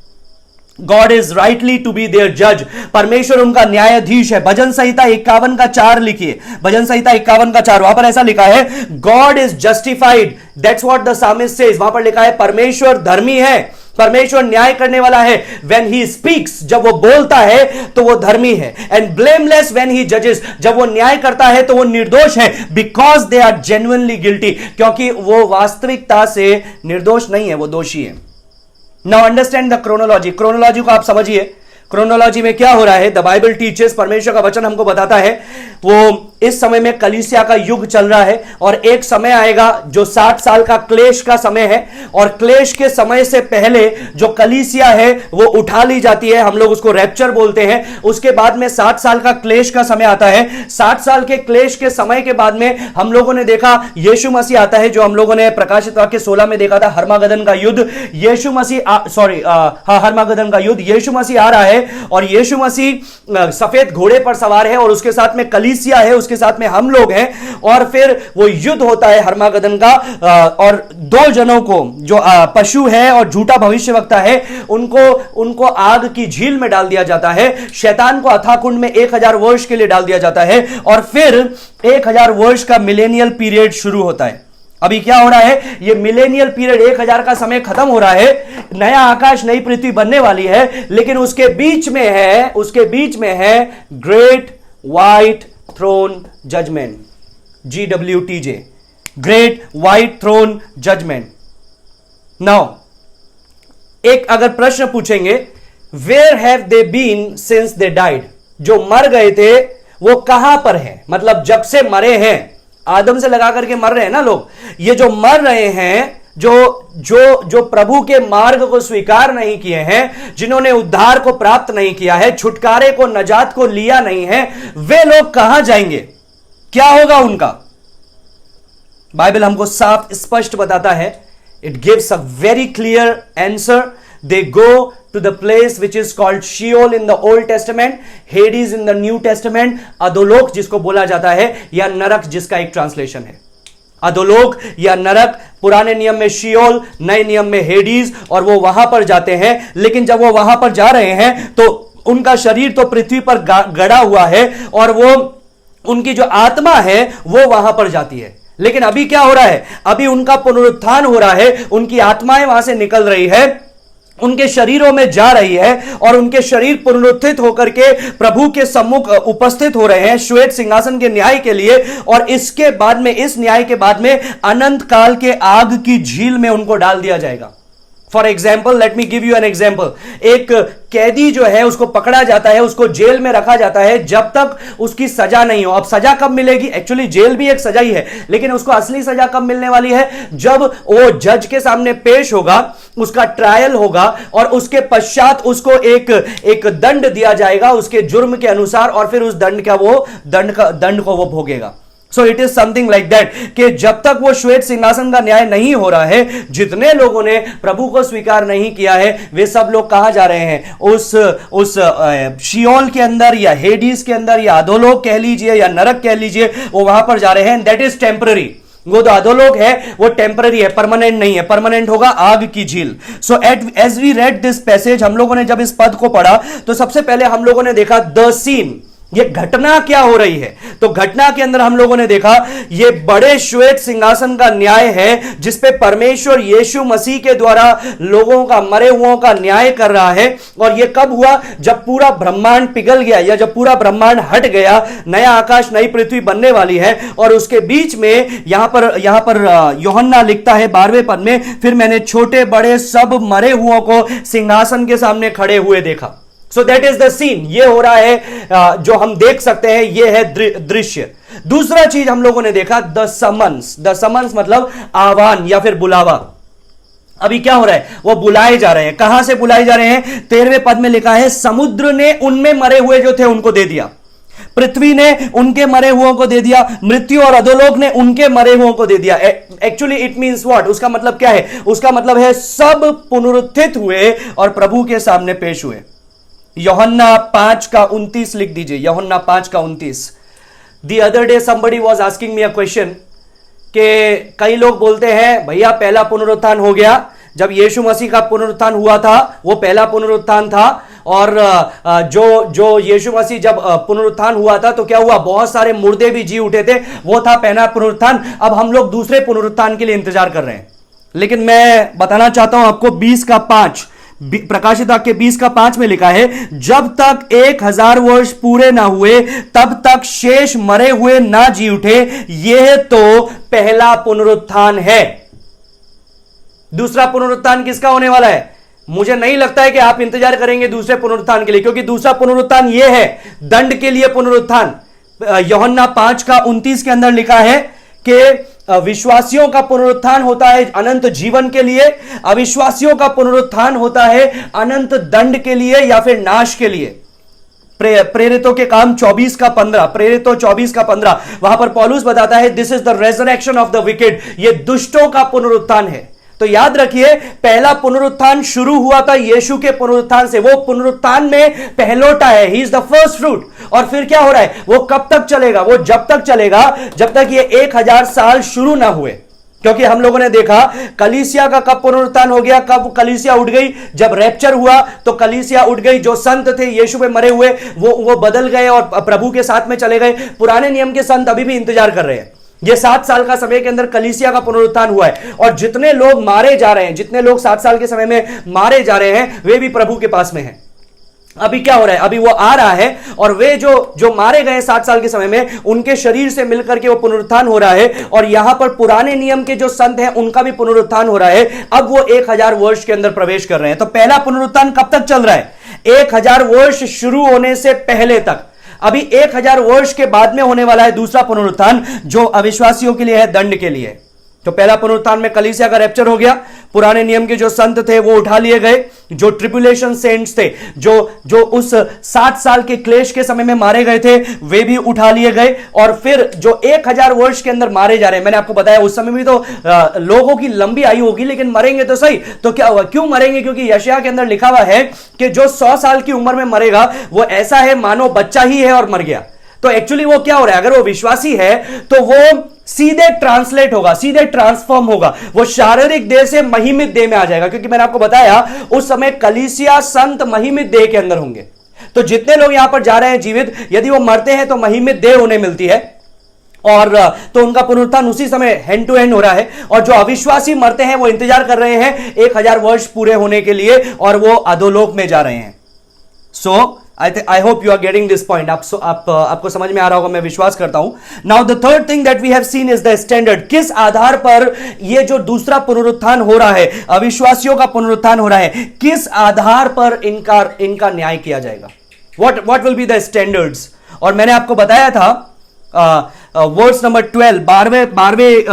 God is rightly to be their जज। परमेश्वर उनका न्यायाधीश है। भजन संहिता 51 का 4 लिखिए, भजन संहिता 51 का 4, वहां पर ऐसा लिखा है, God is justified, that's what the psalmist says. वहां पर लिखा है परमेश्वर धर्मी है, परमेश्वर न्याय करने वाला है। व्हेन ही स्पीक्स, जब वो बोलता है तो वो धर्मी है। एंड ब्लेमलेस व्हेन ही जजेस, जब वो न्याय करता है तो वो निर्दोष है। Because they are genuinely guilty, क्योंकि वो वास्तविकता से निर्दोष नहीं है, वो दोषी है। Now understand the chronology. Chronology को आप समझिए। क्रोनोलॉजी में क्या हो रहा है? द बाइबल टीचर्स, परमेश्वर का वचन हमको बताता है, वो इस समय में कलीसिया का युग चल रहा है और एक समय आएगा जो 60 साल का क्लेश का समय है। और क्लेश के समय से पहले जो कलीसिया है वो उठा ली जाती है, हम लोग उसको रैप्चर बोलते हैं। उसके बाद में 60 साल का क्लेश का समय आता है। 60 साल के क्लेश के समय के बाद में हम लोगों ने देखा यीशु मसीह आता है, जो हम लोगों ने प्रकाशित वाक्य 16 में देखा था, हर्मागदन का युद्ध। यीशु मसीह हर्मागदन का युद्ध, यीशु मसीह आ रहा है और यीशु मसीह सफेद घोड़े पर सवार है और उसके साथ में कलीसिया है, उसके साथ में हम लोग हैं। और फिर वो युद्ध होता है हर्मागदन का, और 2 जनों को, जो पशु है और झूठा भविष्यवक्ता है, उनको आग की झील में डाल दिया जाता है। शैतान को अथाह कुंड में 1000 वर्ष के लिए डाल दिया जाता है और फिर 1000 वर्ष का मिलेनियल पीरियड शुरू होता है। अभी क्या हो रहा है? ये मिलेनियल पीरियड 1000 का समय खत्म हो रहा है, नया आकाश नई पृथ्वी बनने वाली है, लेकिन उसके बीच में है great white throne judgment, GWTJ, great white throne judgment. Now एक अगर प्रश्न पूछेंगे, where have they been since they died? जो मर गए थे वो कहां पर हैं? मतलब जब से मरे हैं, आदम से लगा करके मर रहे हैं ना लोग, ये जो मर रहे हैं, जो प्रभु के मार्ग को स्वीकार नहीं किए हैं, जिन्होंने उद्धार को प्राप्त नहीं किया है, छुटकारे को, नजात को लिया नहीं है, वे लोग कहां जाएंगे? क्या होगा उनका? बाइबल हमको साफ स्पष्ट बताता है। It gives a very clear answer. They go to the place which is called Sheol in the Old Testament, Hades in the New Testament, अधोलोक जिसको बोला जाता है, या नरक जिसका एक ट्रांसलेशन है। अधोलोक या नरक, पुराने नियम में शियोल, नए नियम में हेडीज, और वो वहां पर जाते हैं। लेकिन जब वो वहां पर जा रहे हैं तो उनका शरीर तो पृथ्वी पर गड़ा हुआ है और वो उनकी जो आत्मा है वो वहां पर जाती है। लेकिन अभी क्या हो रहा है? अभी उनका पुनरुत्थान हो रहा है, उनकी आत्माएं वहां से निकल रही है। उनके शरीरों में जा रही है और उनके शरीर पुनरुत्थित होकर के प्रभु के सम्मुख उपस्थित हो रहे हैं श्वेत सिंहासन के न्याय के लिए। और इसके बाद में, इस न्याय के बाद में अनंत काल के आग की झील में उनको डाल दिया जाएगा। For example, late me give you an example. एक कैदी जो है उसको पकड़ा जाता है, उसको जेल में रखा जाता है जब तक उसकी सजा नहीं हो। अब सजा कब मिलेगी? एक्चुअली जेल भी एक सजा ही है, लेकिन उसको असली सजा कब मिलने वाली है? जब वो जज के सामने पेश होगा, उसका ट्रायल होगा और उसके पश्चात उसको एक दंड दिया जाएगा उसके जुर्म के अनुसार, और फिर उस दंड को वो भोगेगा। So it is something like that कि जब तक वो श्वेत सिंहासन का न्याय नहीं हो रहा है, जितने लोगों ने प्रभु को स्वीकार नहीं किया है वे सब लोग कहां जा रहे हैं? उस शियोल के अंदर या हेडीज के अंदर या अधोलोक कह लीजिए या नरक कह लीजिए, वो वहां पर जा रहे हैं। That is temporary. वो जो अधोलोक है वो टेम्पररी है, परमानेंट नहीं है। परमानेंट होगा आग की झील। So as we read this passage, हम लोगों ने जब इस पद को पढ़ा तो सबसे पहले हम लोगों ने देखा द सीन, ये घटना क्या हो रही है। तो घटना के अंदर हम लोगों ने देखा ये बड़े श्वेत सिंहासन का न्याय है जिसपे परमेश्वर यीशु मसीह के द्वारा लोगों का, मरे हुओं का न्याय कर रहा है। और ये कब हुआ? जब पूरा ब्रह्मांड पिघल गया या जब पूरा ब्रह्मांड हट गया, नया आकाश नई पृथ्वी बनने वाली है। और उसके बीच में यहां पर यूहन्ना लिखता है 12वें पद में, फिर मैंने छोटे बड़े सब मरे हुओं को सिंहासन के सामने खड़े हुए देखा। So that is the scene. ये हो रहा है जो हम देख सकते हैं, ये है दृश्य। दूसरा चीज हम लोगों ने देखा द समन्स। द समन्स मतलब आह्वान या फिर बुलावा। अभी क्या हो रहा है? वो बुलाए जा रहे हैं। कहां से बुलाए जा रहे हैं? 13वें पद में लिखा है, समुद्र ने उनमें मरे हुए जो थे उनको दे दिया, पृथ्वी ने उनके मरे हुओं को दे दिया, मृत्यु और अधोलोक ने उनके मरे हुओं को दे दिया। Actually it means what? उसका मतलब क्या है? उसका मतलब है सब पुनरुत्थित हुए और प्रभु के सामने पेश हुए। यूहन्ना 5:29 लिख दीजिए। यूहन्ना 5:29। The other day somebody was asking me a question कि कई लोग बोलते हैं भैया पहला पुनरुत्थान हो गया, जब यीशु मसीह का पुनरुत्थान हुआ था वो पहला पुनरुत्थान था, और जो यीशु मसीह जब पुनरुत्थान हुआ था तो क्या हुआ? बहुत सारे मुर्दे भी जी उठे थे, वो था पहला पुनरुत्थान। अब हम लोग दूसरे पुनरुत्थान के लिए इंतजार कर रहे हैं। लेकिन मैं बताना चाहता हूं आपको 20:5, प्रकाशित वाक्य 20:5 में लिखा है, जब तक 1000 वर्ष पूरे ना हुए तब तक शेष मरे हुए ना जी उठे। यह तो पहला पुनरुत्थान है। दूसरा पुनरुत्थान किसका होने वाला है? मुझे नहीं लगता है कि आप इंतजार करेंगे दूसरे पुनरुत्थान के लिए, क्योंकि दूसरा पुनरुत्थान यह है दंड के लिए पुनरुत्थान। यूहन्ना 5:29 के अंदर लिखा है कि विश्वासियों का पुनरुत्थान होता है अनंत जीवन के लिए, अविश्वासियों का पुनरुत्थान होता है अनंत दंड के लिए या फिर नाश के लिए। प्रेरितों के काम 24:15, प्रेरितों 24:15, वहां पर पौलुस बताता है this is the resurrection of the wicked. ये दुष्टों का पुनरुत्थान है। तो याद रखिए, पहला पुनरुत्थान शुरू हुआ था यीशु के पुनरुत्थान से। वो पुनरुत्थान में पहलोटा है, he is the first fruit. और फिर क्या हो रहा है? वो कब तक चलेगा? वो जब तक चलेगा जब तक ये 1000 साल शुरू ना हुए। क्योंकि हम लोगों ने देखा कलीसिया का कब पुनरुत्थान हो गया, कब कलीसिया उठ गई? जब रैप्चर हुआ तो कलीसिया उठ गई। जो संत थे यीशु पे मरे हुए वो बदल गए और प्रभु के साथ में चले गए। पुराने नियम के संत अभी भी इंतजार कर रहे हैं। ये 7 साल का समय के अंदर कलीसिया का पुनरुत्थान हुआ है, और जितने लोग मारे जा रहे हैं, जितने लोग 7 साल के समय में मारे जा रहे हैं, वे भी प्रभु के पास में हैं। अभी क्या हो रहा है? अभी वो आ रहा है और वे जो मारे गए 7 साल के समय में, उनके शरीर से मिलकर के वो पुनरुत्थान हो रहा है। और यहां पर पुराने नियम के जो संत हैं उनका भी पुनरुत्थान हो रहा है। अब वो 1000 वर्ष के अंदर प्रवेश कर रहे हैं। तो पहला पुनरुत्थान कब तक चल रहा है? 1000 वर्ष शुरू होने से पहले तक। अभी 1000 वर्ष के बाद में होने वाला है दूसरा पुनरुत्थान, जो अविश्वासियों के लिए है, दंड के लिए। तो पहला पुनरुत्थान में कलीसिया का रैप्चर हो गया, पुराने नियम के जो संत थे वो उठा लिए गए, जो ट्रिब्यूलेशन सेंट्स थे, जो उस 7 साल के क्लेश के समय में मारे गए थे, वे भी उठा लिए गए। और फिर जो 1000 वर्ष के अंदर मारे जा रहे हैं, मैंने आपको बताया उस समय भी तो लोगों की लंबी आयु होगी, लेकिन मरेंगे तो सही। तो क्या हुआ? क्यों मरेंगे? क्योंकि यशायाह के अंदर लिखा हुआ है कि जो 100 साल की उम्र में मरेगा वो ऐसा है मानो बच्चा ही है और मर गया। तो एक्चुअली वो क्या हो रहा है? अगर वो विश्वासी है तो वो सीधे ट्रांसलेट होगा, सीधे ट्रांसफॉर्म होगा, वो शारीरिक देह से महिमित देह में आ जाएगा। क्योंकि मैंने आपको बताया उस समय कलीसिया संत महिमित देह के अंदर होंगे। तो जितने लोग यहां पर जा रहे हैं जीवित, यदि वो मरते हैं तो महिमित देह उन्हें मिलती है, और तो उनका पुनरुत्थान उसी समय हैंड टू हैंड हो रहा है, और जो अविश्वासी मरते हैं वो इंतजार कर रहे हैं 1000 वर्ष पूरे होने के लिए, और वो अधोलोक में जा रहे हैं। So I hope you are getting this point. आपको समझ में आ रहा होगा, मैं विश्वास करता हूं। Now the third thing that we have seen is the standard. किस आधार पर ये जो दूसरा पुनरुत्थान हो रहा है, अविश्वासियों का पुनरुत्थान हो रहा है, किस आधार पर इनका न्याय किया जाएगा? What will be the standards? और मैंने आपको बताया था वर्स नंबर 12, 12वें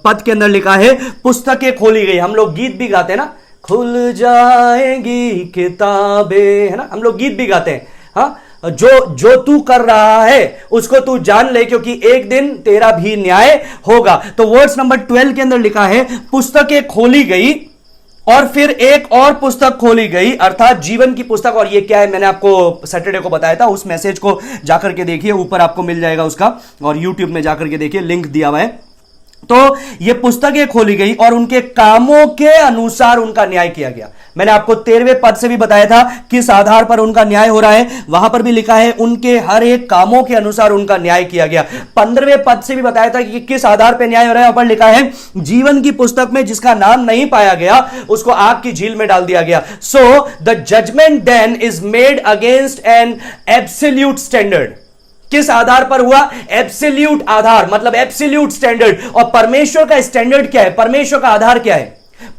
पद के अंदर लिखा है पुस्तकें खोली गई। हम लोग गीत भी गाते हैं ना, खुल जाएंगी किताबें, है ना, हम लोग गीत भी गाते हैं। हाँ, जो तू कर रहा है उसको तू जान ले, क्योंकि एक दिन तेरा भी न्याय होगा। तो वर्स नंबर 12 के अंदर लिखा है पुस्तकें खोली गई, और फिर एक और पुस्तक खोली गई, अर्थात जीवन की पुस्तक। और ये क्या है, मैंने आपको सैटरडे को बताया था, उस मैसेज को जाकर के देखिए, ऊपर आपको मिल जाएगा उसका, और यूट्यूब में जाकर के देखिए, लिंक दिया हुआ है। तो ये पुस्तकें खोली गई और उनके कामों के अनुसार उनका न्याय किया गया। मैंने आपको 13वें पद से भी बताया था किस आधार पर उनका न्याय हो रहा है, वहां पर भी लिखा है उनके हर एक कामों के अनुसार उनका न्याय किया गया। 15वें पद से भी बताया था कि किस आधार पर न्याय हो रहा है, वहां पर लिखा है जीवन की पुस्तक में जिसका नाम नहीं पाया गया उसको आग की झील में डाल दिया गया। So the judgment then is made against an absolute standard. किस आधार पर हुआ? एब्सोल्यूट आधार, मतलब एब्सोल्यूट स्टैंडर्ड। और परमेश्वर का स्टैंडर्ड क्या है? परमेश्वर का आधार क्या है?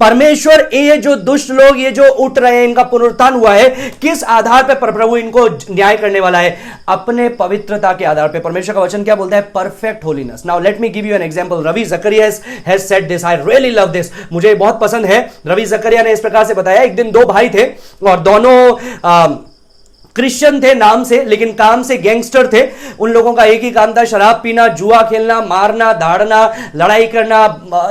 परमेश्वर, ये जो दुष्ट लोग, ये जो उठ रहे हैं, इनका पुनरुत्थान हुआ है, किस आधार पर प्रभु इनको न्याय करने वाला है? अपने पवित्रता के आधार पर। परमेश्वर का वचन क्या बोलता है? Perfect holiness. Now let me give you an example. Ravi जकरिया has said this, I really love this, मुझे बहुत पसंद है। रवि जकरिया ने इस प्रकार से बताया, एक दिन 2 भाई थे और दोनों क्रिश्चियन थे नाम से, लेकिन काम से गैंगस्टर थे। उन लोगों का एक ही काम था, शराब पीना, जुआ खेलना, मारना, दाड़ना, लड़ाई करना,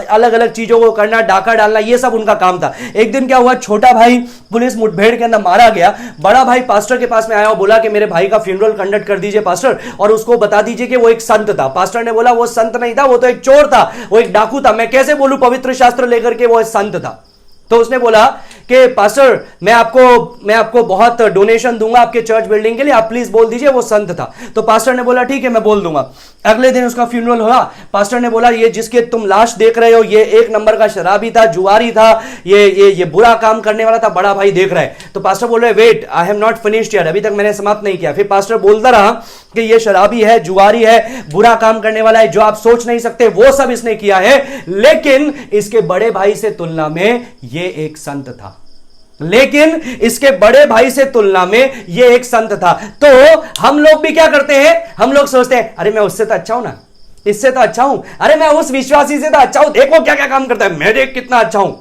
अलग अलग चीजों को करना, डाका डालना, ये सब उनका काम था। एक दिन क्या हुआ, छोटा भाई पुलिस मुठभेड़ के अंदर मारा गया। बड़ा भाई पास्टर के पास में आया और बोला कि मेरे भाई का फ्यूनरल कंडक्ट कर दीजिए पास्टर, और उसको बता दीजिए कि वो एक संत था। पास्टर ने बोला वो संत नहीं था, वो तो एक चोर था, वो एक डाकू था, मैं कैसे बोलूं पवित्र शास्त्र लेकर के वो संत था। तो उसने बोला कि पास्टर मैं आपको बहुत डोनेशन दूंगा आपके चर्च बिल्डिंग के लिए, आप प्लीज बोल दीजिए वो संत था। तो पास्टर ने बोला ठीक है मैं बोल दूंगा। अगले दिन उसका फ्यूनरल हुआ। पास्टर ने बोला ये जिसके तुम लाश देख रहे हो ये 1 नंबर का शराबी था, जुआरी था, ये बुरा काम करने वाला था, बड़ा भाई देख रहा है। तो पास्टर बोल रहे wait, I have not finished यार, अभी तक मैंने समाप्त नहीं किया। फिर पास्टर बोलता रहा कि ये शराबी है, जुआरी है, बुरा काम करने वाला है, जो आप सोच नहीं सकते वो सब इसने किया है, लेकिन इसके बड़े भाई से तुलना में ये एक संत था। लेकिन इसके बड़े भाई से तुलना में ये एक संत था। तो हम लोग भी क्या करते हैं, हम लोग सोचते हैं अरे मैं उससे तो अच्छा हूं ना, इससे तो अच्छा हूं, अरे मैं उस विश्वासी से तो अच्छा हूं, देखो क्या क्या काम करता है, मैं देख कितना अच्छा हूं।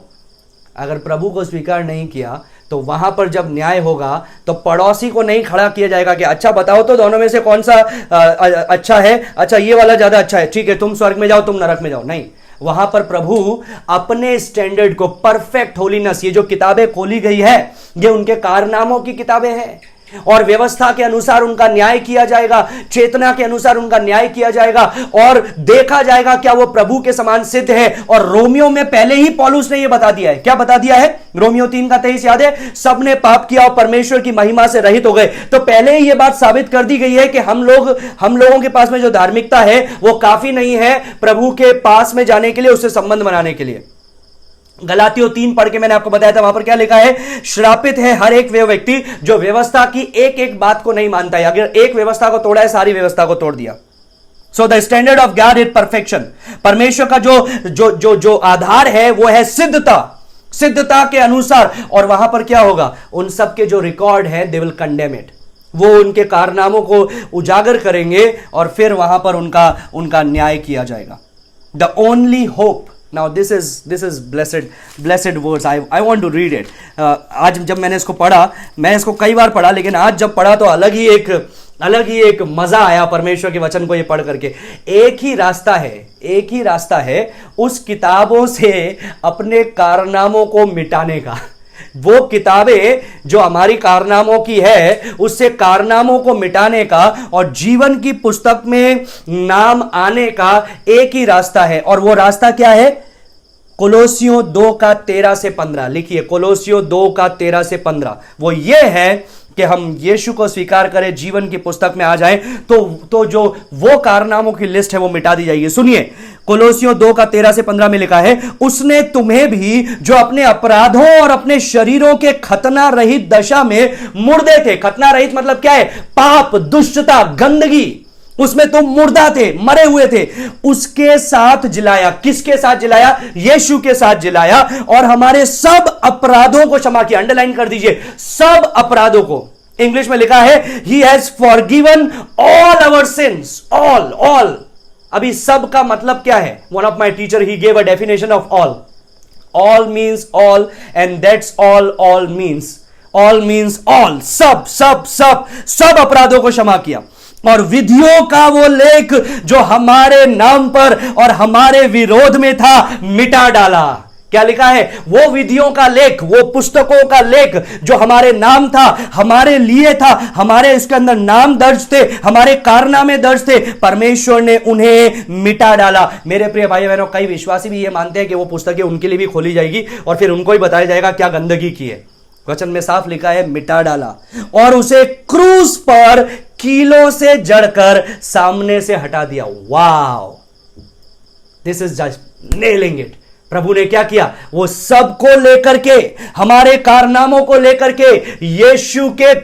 अगर प्रभु को स्वीकार नहीं किया तो वहां पर जब न्याय होगा तो पड़ोसी को नहीं खड़ा किया जाएगा कि अच्छा बताओ तो दोनों में से कौन सा अच्छा है, अच्छा ये वाला ज्यादा अच्छा है, ठीक है तुम स्वर्ग में जाओ तुम नरक में जाओ। नहीं, वहां पर प्रभु अपने स्टैंडर्ड को, परफेक्ट होलीनेस, ये जो किताबें खोली गई है ये उनके कारनामों की किताबें हैं, और व्यवस्था के अनुसार उनका न्याय किया जाएगा, चेतना के अनुसार उनका न्याय किया जाएगा, और देखा जाएगा क्या वो प्रभु के समान सिद्ध है। और रोमियो में पहले ही पौलुस ने यह बता दिया है, क्या बता दिया है? रोमियो 3:23 याद है, सबने पाप किया और परमेश्वर की महिमा से रहित हो गए। तो पहले ही यह बात साबित कर दी गई है कि हम लोगों के पास में जो धार्मिकता है वो काफी नहीं है प्रभु के पास में जाने के लिए, उससे संबंध बनाने के लिए। गलातियों 3 पढ़ के मैंने आपको बताया था, वहां पर क्या लिखा है? श्रापित है हर एक वे व्यक्ति जो व्यवस्था की एक एक बात को नहीं मानता है। अगर एक व्यवस्था को तोड़ा है, सारी व्यवस्था को तोड़ दिया। So the standard of God is perfection. परमेश्वर का जो आधार है वो है सिद्धता के अनुसार। और वहां पर क्या होगा? उन सब के जो रिकॉर्ड है दे विल कंडेम इट, वो उनके कारनामों को उजागर करेंगे और फिर वहां पर उनका न्याय किया जाएगा। The only hope, Now this is blessed words. I want to read it. आज जब मैंने इसको पढ़ा, मैं इसको कई बार पढ़ा, लेकिन आज जब पढ़ा तो अलग ही एक मजा आया परमेश्वर के वचन को ये पढ़ करके। एक ही रास्ता है उस किताबों से अपने कारनामों को मिटाने का। वो किताबें जो हमारी कारनामों की है, उससे कारनामों को मिटाने का और जीवन की पुस्तक में नाम आने का एक ही रास्ता है। और वो रास्ता क्या है? कोलोसियों 2 का 13 से 15, लिखिए कोलोसियों 2 का 13 से 15, वो ये है कि हम यीशु को स्वीकार करें, जीवन की पुस्तक में आ जाएं, तो जो वो कारनामों की लिस्ट है वो मिटा दी जाएगी। सुनिए, कोलोसियों 2 का 13 से 15 में लिखा है, उसने तुम्हें भी जो अपने अपराधों और अपने शरीरों के खतना रहित दशा में मुर्दे थे, खतना रहित मतलब क्या है? पाप, दुष्टता, गंदगी, उसमें तुम मुर्दा थे, मरे हुए थे, उसके साथ जिलाया। किसके साथ जिलाया? यीशु के साथ जिलाया, और हमारे सब अपराधों को क्षमा किया। अंडरलाइन कर दीजिए, सब अपराधों को। इंग्लिश में लिखा है, he has forgiven all our sins. All अभी सब का मतलब क्या है? One of my teacher he gave a definition of all. All means all, and that's all means all. सब अपराधों को क्षमा किया, और विधियों का वो लेख जो हमारे नाम पर और हमारे विरोध में था, मिटा डाला। क्या लिखा है? वो विधियों का लेख, वो पुस्तकों का लेख जो हमारे नाम था, हमारे लिए था, हमारे इसके अंदर नाम दर्ज थे, हमारे कारनामे दर्ज थे, परमेश्वर ने उन्हें मिटा डाला। मेरे प्रिय भाई बहनों, कई विश्वासी भी ये मानते हैं कि वो पुस्तकें उनके लिए भी खोली जाएगी और फिर उनको ही बताया जाएगा क्या गंदगी की है। वचन में साफ लिखा है, मिटा डाला, और उसे क्रूस पर कीलों से जड़कर सामने से हटा दिया। Wow, this is just nailing it. प्रभु ने क्या किया? वो सबको लेकर के, हमारे कारनामों को लेकर के यीशु के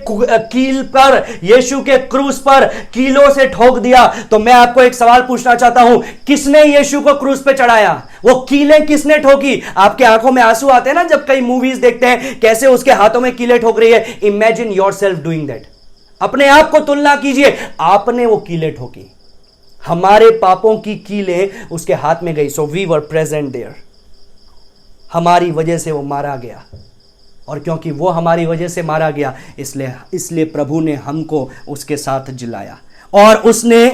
कील पर, यीशु के क्रूस पर कीलों से ठोक दिया। तो मैं आपको एक सवाल पूछना चाहता हूं, किसने यीशु को क्रूस पे चढ़ाया? वो कीलें किसने ठोकी? आपके आंखों में आंसू आते हैं ना जब कई मूवीज देखते हैं, कैसे उसके हाथों में कीलें ठोक रही है। Imagine yourself doing that. अपने आप को तुलना कीजिए, आपने वो कीलें ठोकी, हमारे पापों की कीलें उसके हाथ में गई। So we were present there. हमारी वजह से वो मारा गया, और क्योंकि वो हमारी वजह से मारा गया, इसलिए प्रभु ने हमको उसके साथ जिलाया, और उसने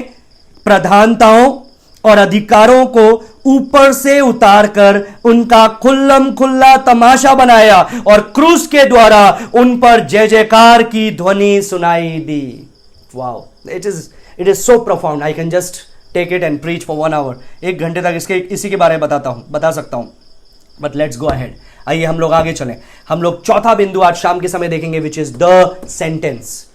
प्रधानताओं और अधिकारों को ऊपर से उतारकर उनका खुल्लम खुल्ला तमाशा बनाया, और क्रूस के द्वारा उन पर जय जयकार की ध्वनि सुनाई दी। Wow, it is so profound. I can just take it and preach for 1 hour. 1 घंटे तक इसी के बारे में बता सकता हूं, बट लेट्स गो अहेड। आइए हम लोग आगे चलें। हम लोग चौथा बिंदु आज शाम के समय देखेंगे, विच इज द सेंटेंस।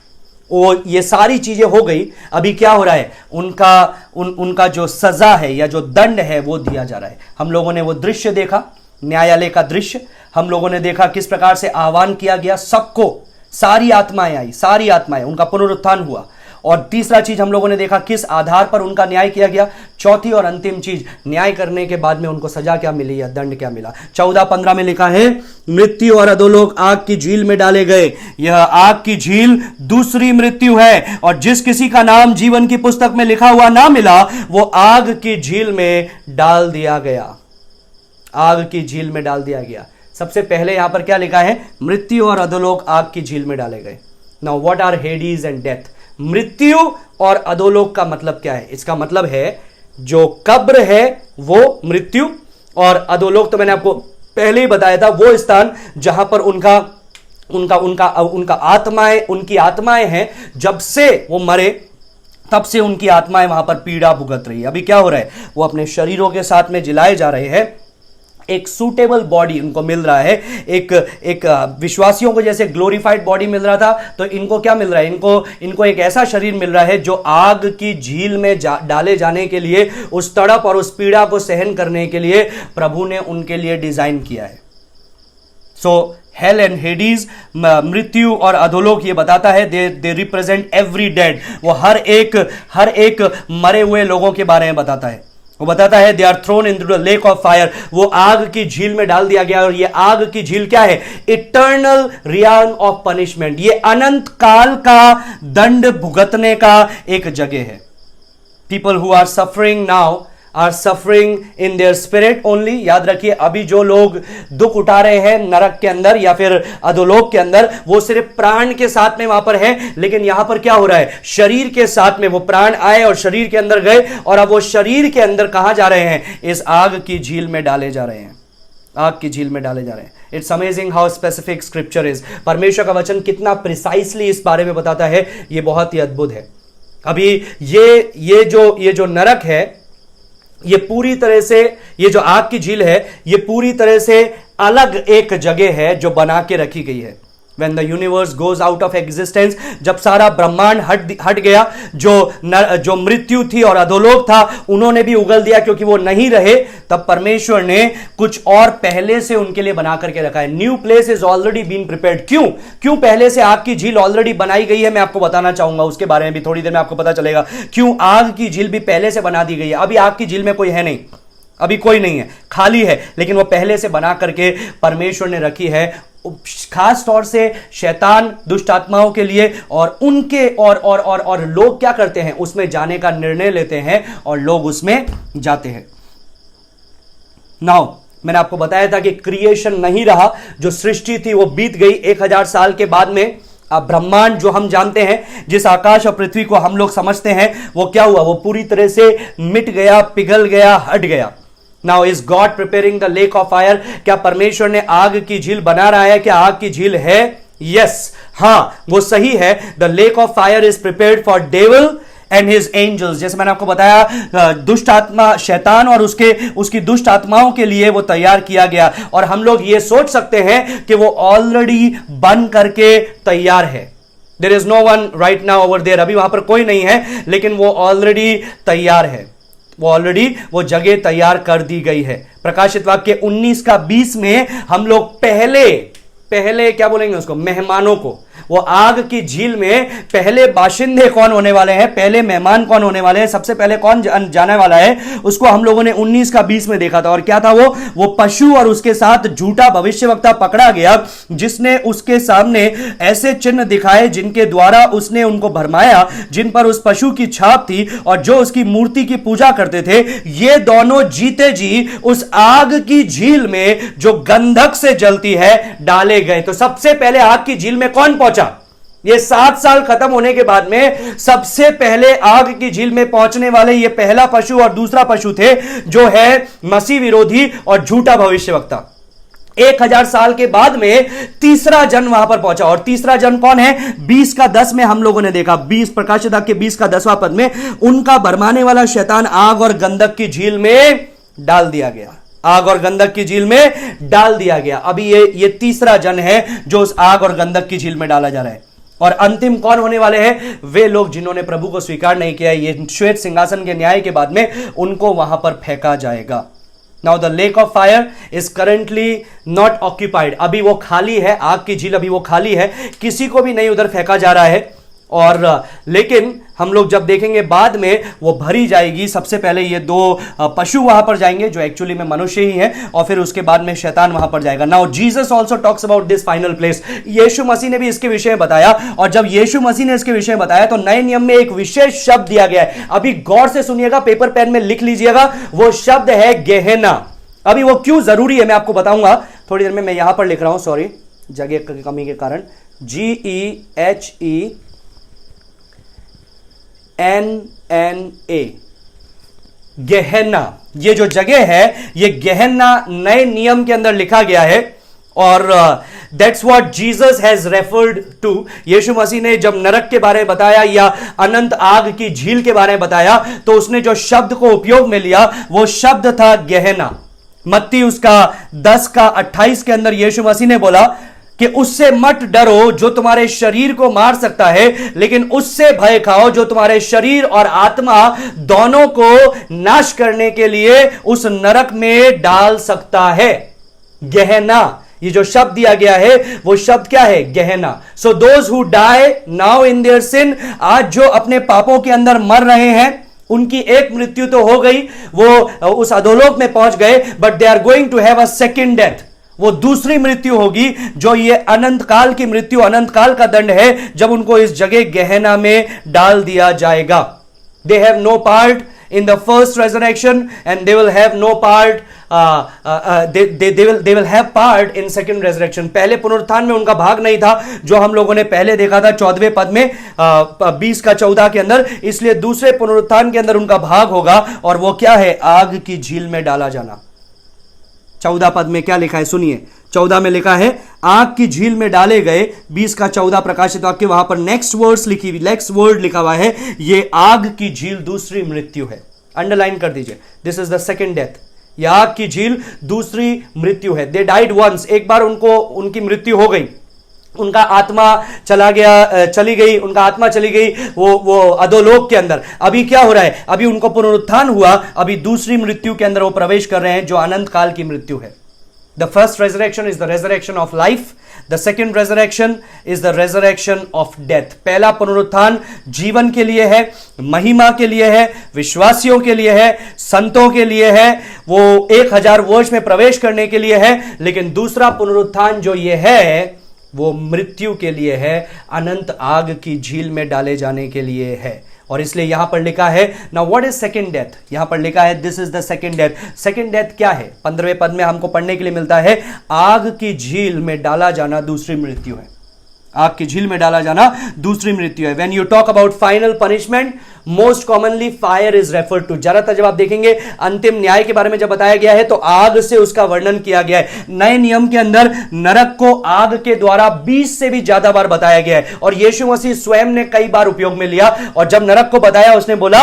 ये सारी चीजें हो गई, अभी क्या हो रहा है? उनका जो सजा है या जो दंड है वो दिया जा रहा है। हम लोगों ने वो दृश्य देखा, न्यायालय का दृश्य। हम लोगों ने देखा किस प्रकार से आह्वान किया गया सबको, सारी आत्माएं आई, सारी आत्माएं, उनका पुनरुत्थान हुआ। और तीसरा चीज हम लोगों ने देखा किस आधार पर उनका न्याय किया गया। चौथी और अंतिम चीज, न्याय करने के बाद में उनको सजा क्या मिली या दंड क्या मिला। 14:15 में लिखा है, मृत्यु और अधोलोक आग की झील में डाले गए। यह आग की झील दूसरी मृत्यु है, और जिस किसी का नाम जीवन की पुस्तक में लिखा हुआ ना मिला, वो आग की झील में डाल दिया गया। आग की झील में डाल दिया गया। सबसे पहले यहां पर क्या लिखा है? मृत्यु और अधोलोक आग की झील में डाले गए। Now what are Hades and death? मृत्यु और अधोलोक का मतलब क्या है? इसका मतलब है जो कब्र है वो मृत्यु, और अधोलोक तो मैंने आपको पहले ही बताया था, वो स्थान जहां पर उनका आत्माएं, उनकी आत्माएं हैं, जब से वो मरे तब से उनकी आत्माएं वहां पर पीड़ा भुगत रही है। अभी क्या हो रहा है? वो अपने शरीरों के साथ में जिलाए जा रहे हैं। एक सूटेबल बॉडी उनको मिल रहा है। एक विश्वासियों को जैसे ग्लोरीफाइड बॉडी मिल रहा था, तो इनको क्या मिल रहा है? इनको एक ऐसा शरीर मिल रहा है जो आग की झील में डाले जाने के लिए, उस तड़प और उस पीड़ा को सहन करने के लिए प्रभु ने उनके लिए डिजाइन किया है। सो हेल एंड हेडीज, मृत्यु और अधोलोक, ये बताता है दे रिप्रेजेंट एवरी डेड। वो हर एक मरे हुए लोगों के बारे में बताता है। वो बताता है they are thrown in the lake of fire. वो आग की झील में डाल दिया गया, और ये आग की झील क्या है? Eternal realm of punishment. ये अनंत काल का दंड भुगतने का एक जगह है। People who are suffering now are suffering in their spirit only. याद रखिए, अभी जो लोग दुख उठा रहे हैं नरक के अंदर या फिर अधोलोक के अंदर, वो सिर्फ प्राण के साथ में वहां पर है। लेकिन यहां पर क्या हो रहा है? शरीर के साथ में वो प्राण आए और शरीर के अंदर गए, और अब वो शरीर के अंदर कहां जा रहे हैं? इस आग की झील में डाले जा रहे हैं। आग की झील में डाले जा रहे हैं। It's amazing how specific scripture is. परमेश्वर का वचन कितना प्रिसाइसली इस बारे में बताता है, ये बहुत ही अद्भुत है। अभी ये जो नरक है, ये पूरी तरह से, ये जो आग की झील है, ये पूरी तरह से अलग एक जगह है जो बना के रखी गई है। When the universe goes out of existence, जब सारा ब्रह्मांड हट गया, जो मृत्यु थी और अधोलोक था उन्होंने भी उगल दिया क्योंकि वो नहीं रहे, तब परमेश्वर ने कुछ और पहले से उनके लिए बना करके रखा है। New place is already been prepared. क्यों पहले से आग की झील ऑलरेडी बनाई गई है, मैं आपको बताना चाहूंगा, उसके बारे में भी थोड़ी देर में आपको पता चलेगा क्यों आग की झील भी पहले से बना दी गई है। अभी आग की झील में कोई है नहीं, अभी कोई नहीं है, खाली है, लेकिन वो पहले से बना करके परमेश्वर ने रखी है, खास तौर से शैतान, दुष्ट आत्माओं के लिए। और उनके और लोग क्या करते हैं, उसमें जाने का निर्णय लेते हैं और लोग उसमें जाते हैं। नाउ मैंने आपको बताया था कि क्रिएशन नहीं रहा, जो सृष्टि थी वो बीत गई। 1000 साल के बाद में ब्रह्मांड जो हम जानते हैं, जिस आकाश और पृथ्वी को हम लोग समझते हैं, वो क्या हुआ, वो पूरी तरह से मिट गया, पिघल गया, हट गया। Now is God preparing the lake of fire? क्या परमेश्वर ने आग की झील बना रहा है? क्या आग की झील है? यस, हाँ, वो सही है। The lake of fire is prepared for devil and his angels. जैसे मैंने आपको बताया, दुष्ट आत्मा, शैतान और उसकी दुष्ट आत्माओं के लिए वो तैयार किया गया। और हम लोग ये सोच सकते हैं कि वो ऑलरेडी बन करके तैयार है। There is no one right now over there, अभी वहां पर कोई नहीं है, लेकिन वो ऑलरेडी तैयार है, वो जगह तैयार कर दी गई है। प्रकाशित वाक्य 19:20 में हम लोग पहले क्या बोलेंगे उसको, मेहमानों को, वो आग की झील में पहले बाशिंदे कौन होने वाले हैं, पहले मेहमान कौन होने वाले हैं, सबसे पहले कौन जाने वाला है, उसको हम लोगों ने 19:20 में देखा था। और क्या था वो पशु और उसके साथ झूठा भविष्यवक्ता पकड़ा गया, जिसने उसके सामने ऐसे चिन्ह दिखाए जिनके द्वारा उसने उनको भरमाया, जिन पर उस पशु की छाप थी और जो उसकी मूर्ति की पूजा करते थे। ये दोनों जीते जी उस आग की झील में जो गंधक से जलती है डाले गए। तो सबसे पहले आग की झील में कौन पहुंचा? ये 7 साल खत्म होने के बाद में सबसे पहले आग की झील में पहुंचने वाले ये पहला पशु और दूसरा पशु थे, जो है मसीह विरोधी और झूठा भविष्यवक्ता। 1000 साल के बाद में तीसरा जन वहां पर पहुंचा। और तीसरा जन कौन है? 20:10 में हम लोगों ने देखा, 20 प्रकाशित वाक्य 20:10 पद में, उनका भरमाने वाला शैतान आग और गंधक की झील में डाल दिया गया। आग और गंधक की झील में डाल दिया गया। अभी ये तीसरा जन है जो उस आग और गंधक की झील में डाला जा रहा है। और अंतिम कौन होने वाले हैं? वे लोग जिन्होंने प्रभु को स्वीकार नहीं किया। ये श्वेत सिंहासन के न्याय के बाद में उनको वहां पर फेंका जाएगा। Now the lake of fire is currently not occupied. अभी वो खाली है, आग की झील अभी वो खाली है, किसी को भी नहीं उधर फेंका जा रहा है। और लेकिन हम लोग जब देखेंगे बाद में वो भरी जाएगी। सबसे पहले ये 2 पशु वहां पर जाएंगे जो एक्चुअली में मनुष्य ही हैं, और फिर उसके बाद में शैतान वहां पर जाएगा। Now Jesus also talks about this final place. यीशु मसीह ने भी इसके विषय में बताया, और जब यीशु मसीह ने इसके विषय में बताया तो नए नियम में एक विशेष शब्द दिया गया है। अभी गौर से सुनिएगा, पेपर पेन में लिख लीजिएगा, वो शब्द है गेहेना। अभी वो क्यों जरूरी है मैं आपको बताऊंगा थोड़ी देर में। मैं यहां पर लिख रहा हूं, सॉरी, जगह की कमी के कारण, GEHENNA, गेहेन्ना। ये जो जगह है, ये गेहेन्ना नए नियम के अंदर लिखा गया है। और that's what Jesus has referred to. यीशु मसीह ने जब नरक के बारे में बताया या अनंत आग की झील के बारे में बताया, तो उसने जो शब्द को उपयोग में लिया वो शब्द था गेहेन्ना। मत्ती उसका 10:28 के अंदर यीशु मसीह ने बोला कि उससे मत डरो जो तुम्हारे शरीर को मार सकता है, लेकिन उससे भय खाओ जो तुम्हारे शरीर और आत्मा दोनों को नाश करने के लिए उस नरक में डाल सकता है। गेहेन्ना, ये जो शब्द दिया गया है वो शब्द क्या है? Gehenna. So those who die now in their sin, आज जो अपने पापों के अंदर मर रहे हैं, उनकी एक मृत्यु तो हो गई, वो उस अधोलोक में पहुंच गए, but they are going to have a second death. वो दूसरी मृत्यु होगी, जो ये अनंत काल की मृत्यु, अनंत काल का दंड है, जब उनको इस जगह गेहेन्ना में डाल दिया जाएगा। They have no part in the first resurrection and they will have no part they will have part in second resurrection। पहले पुनरुत्थान में उनका भाग नहीं था, जो हम लोगों ने पहले देखा था 14वें पद में 20:14 के अंदर। इसलिए दूसरे पुनरुत्थान के अंदर उनका भाग होगा, और वो क्या है? आग की झील में डाला जाना। 14 पद में क्या लिखा है सुनिए। 14 में लिखा है आग की झील में डाले गए। 20:14 प्रकाशित वाक्य, वहां पर नेक्स्ट वर्ड लिखा हुआ है, ये आग की झील दूसरी मृत्यु है। अंडरलाइन कर दीजिए, this is the second death. यह आग की झील दूसरी मृत्यु है। दे डाइड वंस, एक बार उनको उनकी मृत्यु हो गई, उनका आत्मा चली गई, उनका आत्मा चली गई वो अधोलोक के अंदर। अभी क्या हो रहा है, अभी उनको पुनरुत्थान हुआ, अभी दूसरी मृत्यु के अंदर वो प्रवेश कर रहे हैं जो अनंत काल की मृत्यु है। The first resurrection is the resurrection of life, the second resurrection is the resurrection of death. पहला पुनरुत्थान जीवन के लिए है, महिमा के लिए है, विश्वासियों के लिए है, संतों के लिए है, वो 1000 वर्ष में प्रवेश करने के लिए है। लेकिन दूसरा पुनरुत्थान जो ये है वो मृत्यु के लिए है, अनंत आग की झील में डाले जाने के लिए है। और इसलिए यहां पर लिखा है, now what is second death, यहां पर लिखा है this is the second death. Second death क्या है, 15वें पद में हमको पढ़ने के लिए मिलता है, आग की झील में डाला जाना दूसरी मृत्यु है। आग की झील में डाला जाना दूसरी मृत्यु है। When you talk about final punishment, most commonly fire is referred to. ज्यादातर जब आप देखेंगे अंतिम न्याय के बारे में जब बताया गया है तो आग से उसका वर्णन किया गया है। नए नियम के अंदर नरक को आग के द्वारा 20 से भी ज्यादा बार बताया गया है और यीशु मसीह स्वयं ने कई बार उपयोग में लिया। और जब नरक को बताया उसने बोला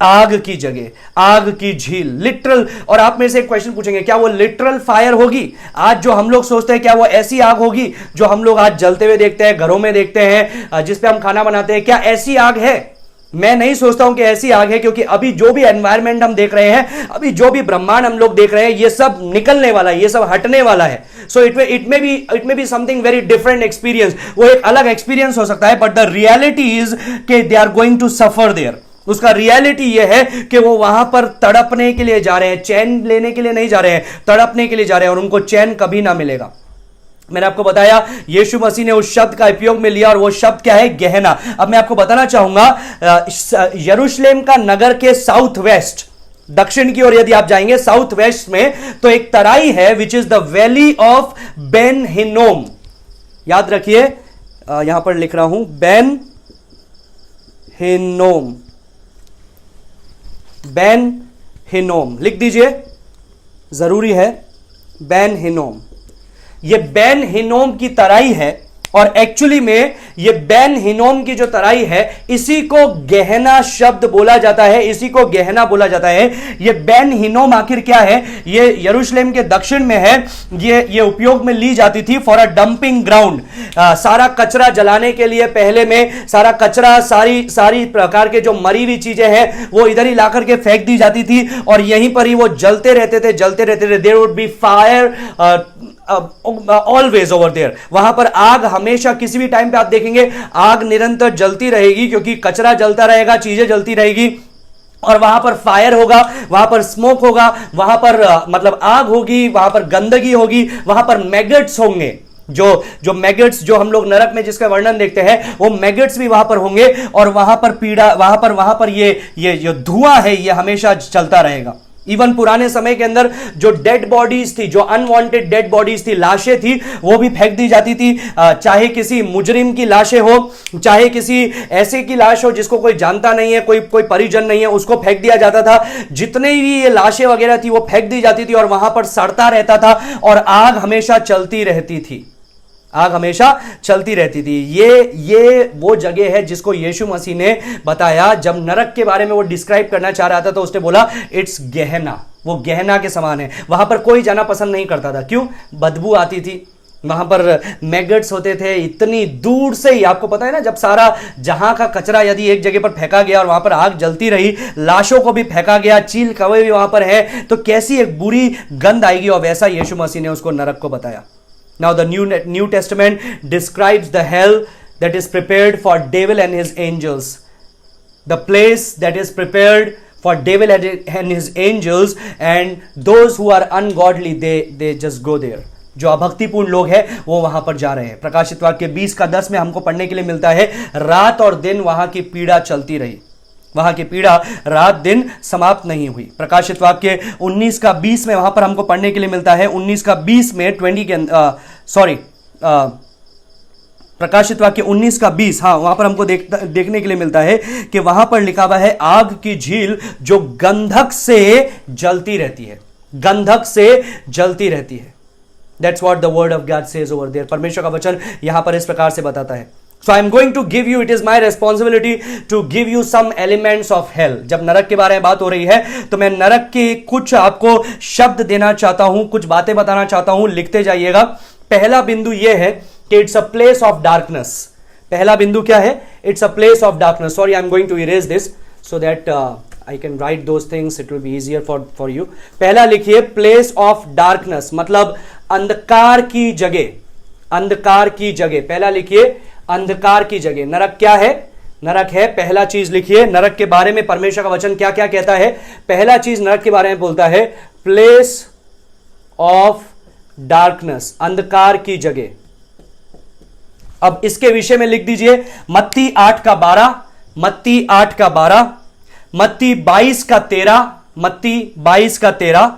आग की जगह, आग की झील, लिटरल। और आप में से एक क्वेश्चन पूछेंगे, क्या वो लिटरल फायर होगी? आज जो हम लोग सोचते हैं क्या वो ऐसी आग होगी जो हम लोग आज जलते हुए देखते हैं, घरों में देखते हैं, जिस पे हम खाना बनाते हैं, क्या ऐसी आग है? मैं नहीं सोचता हूं कि ऐसी आग है, क्योंकि अभी जो भी एनवायरमेंट हम देख रहे हैं, अभी जो भी ब्रह्मांड हम लोग देख रहे हैं, ये सब निकलने वाला है, ये सब हटने वाला है। So it may be something very different experience. वो एक अलग एक्सपीरियंस हो सकता है, बट द रियलिटी इज कि they are going to suffer there. उसका रियलिटी यह है कि वो वहां पर तड़पने के लिए जा रहे हैं, चैन लेने के लिए नहीं जा रहे हैं, तड़पने के लिए जा रहे हैं, और उनको चैन कभी ना मिलेगा। मैंने आपको बताया यीशु मसीह ने उस शब्द का उपयोग में लिया, और वो शब्द क्या है? गहना। अब मैं आपको बताना चाहूंगा, यरूशलेम का नगर के साउथ वेस्ट, दक्षिण की ओर यदि आप जाएंगे साउथ वेस्ट में, तो एक तराई है which is the valley of Ben Hinnom. याद रखिए, यहां पर लिख रहा हूं बेन हिनोम, बेन हिनोम लिख दीजिए, जरूरी है, बेन हिनोम। ये बेन हिनोम की तराई है, और एक्चुअली में ये बेन हिनोम की जो तराई है, इसी को गहना शब्द बोला जाता है, इसी को गहना बोला जाता है। ये बेन हिनोम आखिर क्या है? ये यरूशलेम के दक्षिण में है। ये उपयोग में ली जाती थी फॉर अ डंपिंग ग्राउंड, सारा कचरा जलाने के लिए। पहले में सारा कचरा, सारी प्रकार के जो मरी हुई चीजें हैं वो इधर ही लाकर के फेंक दी जाती थी, और यहीं पर ही वो जलते रहते थे। There would be fire always over there. वहां पर आग हमेशा, किसी भी टाइम पे आप देखेंगे आग निरंतर जलती रहेगी, क्योंकि कचरा जलता रहेगा, चीजें जलती रहेगी, और वहां पर फायर होगा, वहां पर स्मोक होगा, वहां पर मतलब आग होगी, वहां पर गंदगी होगी, वहां पर मैगट्स होंगे। जो मैगट्स जो हम लोग नरक में जिसका वर्णन देखते हैं, वो मैगट्स भी वहां पर होंगे, और वहां पर पीड़ा, वहां पर ये जो धुआं है ये हमेशा चलता रहेगा। इवन पुराने समय के अंदर जो डेड बॉडीज थी, जो अनवांटेड डेड बॉडीज थी, लाशें थी, वो भी फेंक दी जाती थी। चाहे किसी मुजरिम की लाशें हो, चाहे किसी ऐसे की लाश हो जिसको कोई जानता नहीं है, कोई परिजन नहीं है, उसको फेंक दिया जाता था। जितने भी ये लाशें वगैरह थी वो फेंक दी जाती थी, और वहां पर सड़ता रहता था, और आग हमेशा चलती रहती थी, आग हमेशा चलती रहती थी। ये वो जगह है जिसको यीशु मसीह ने बताया। जब नरक के बारे में वो डिस्क्राइब करना चाह रहा था तो उसने बोला इट्स गहना, वो गहना के समान है। वहां पर कोई जाना पसंद नहीं करता था। क्यों? बदबू आती थी, वहां पर मैगट्स होते थे, इतनी दूर से ही। आपको पता है ना, जब सारा जहां का कचरा यदि एक जगह पर फेंका गया और वहां पर आग जलती रही, लाशों को भी फेंका गया, चील कौवे भी वहां पर है, तो कैसी एक बुरी गंध आएगी। और वैसा यीशु मसीह ने उसको नरक को बताया। Now the New Testament describes the hell that is prepared for devil and his angels. The place that is prepared for devil and his angels, and those who are ungodly, they just go there. जो अभक्तिपूर्ण लोग हैं वो वहां पर जा रहे हैं। प्रकाशित वाक्य 20:10 में हमको पढ़ने के लिए मिलता है, रात और दिन वहां की पीड़ा चलती रही, वहां की पीड़ा रात दिन समाप्त नहीं हुई। प्रकाशित वाक्य 19:20 में वहां पर हमको पढ़ने के लिए मिलता है, 19:20 में 20 के प्रकाशित वाक्य 19:20, हाँ, वहां पर हमको देखने के लिए मिलता है कि वहां पर लिखा हुआ है आग की झील जो गंधक से जलती रहती है, गंधक से जलती रहती है। That's what the word of God says over there. परमेश्वर का वचन यहां पर इस प्रकार से बताता है। So I'm going to give you, it is my responsibility to give you some elements of hell. जब नरक के बारे में बात हो रही है तो मैं नरक के कुछ आपको शब्द देना चाहता हूं, कुछ बातें बताना चाहता हूं, लिखते जाइएगा। पहला बिंदु यह है कि it's a place of darkness. पहला बिंदु क्या है? It's a place of darkness. Sorry, I am going to erase this so that I can write those things, it will be easier for you. पहला लिखिए प्लेस ऑफ डार्कनेस, मतलब अंधकार की जगह, अंधकार की जगह। पहला लिखिए अंधकार की जगह। नरक क्या है? नरक है, पहला चीज लिखिए, नरक के बारे में परमेश्वर का वचन क्या क्या कहता है। पहला चीज नरक के बारे में बोलता है प्लेस ऑफ डार्कनेस, अंधकार की जगह। अब इसके विषय में लिख दीजिए मत्ती 8:12, मत्ती 8:12, मत्ती 22:13, मत्ती 22:13,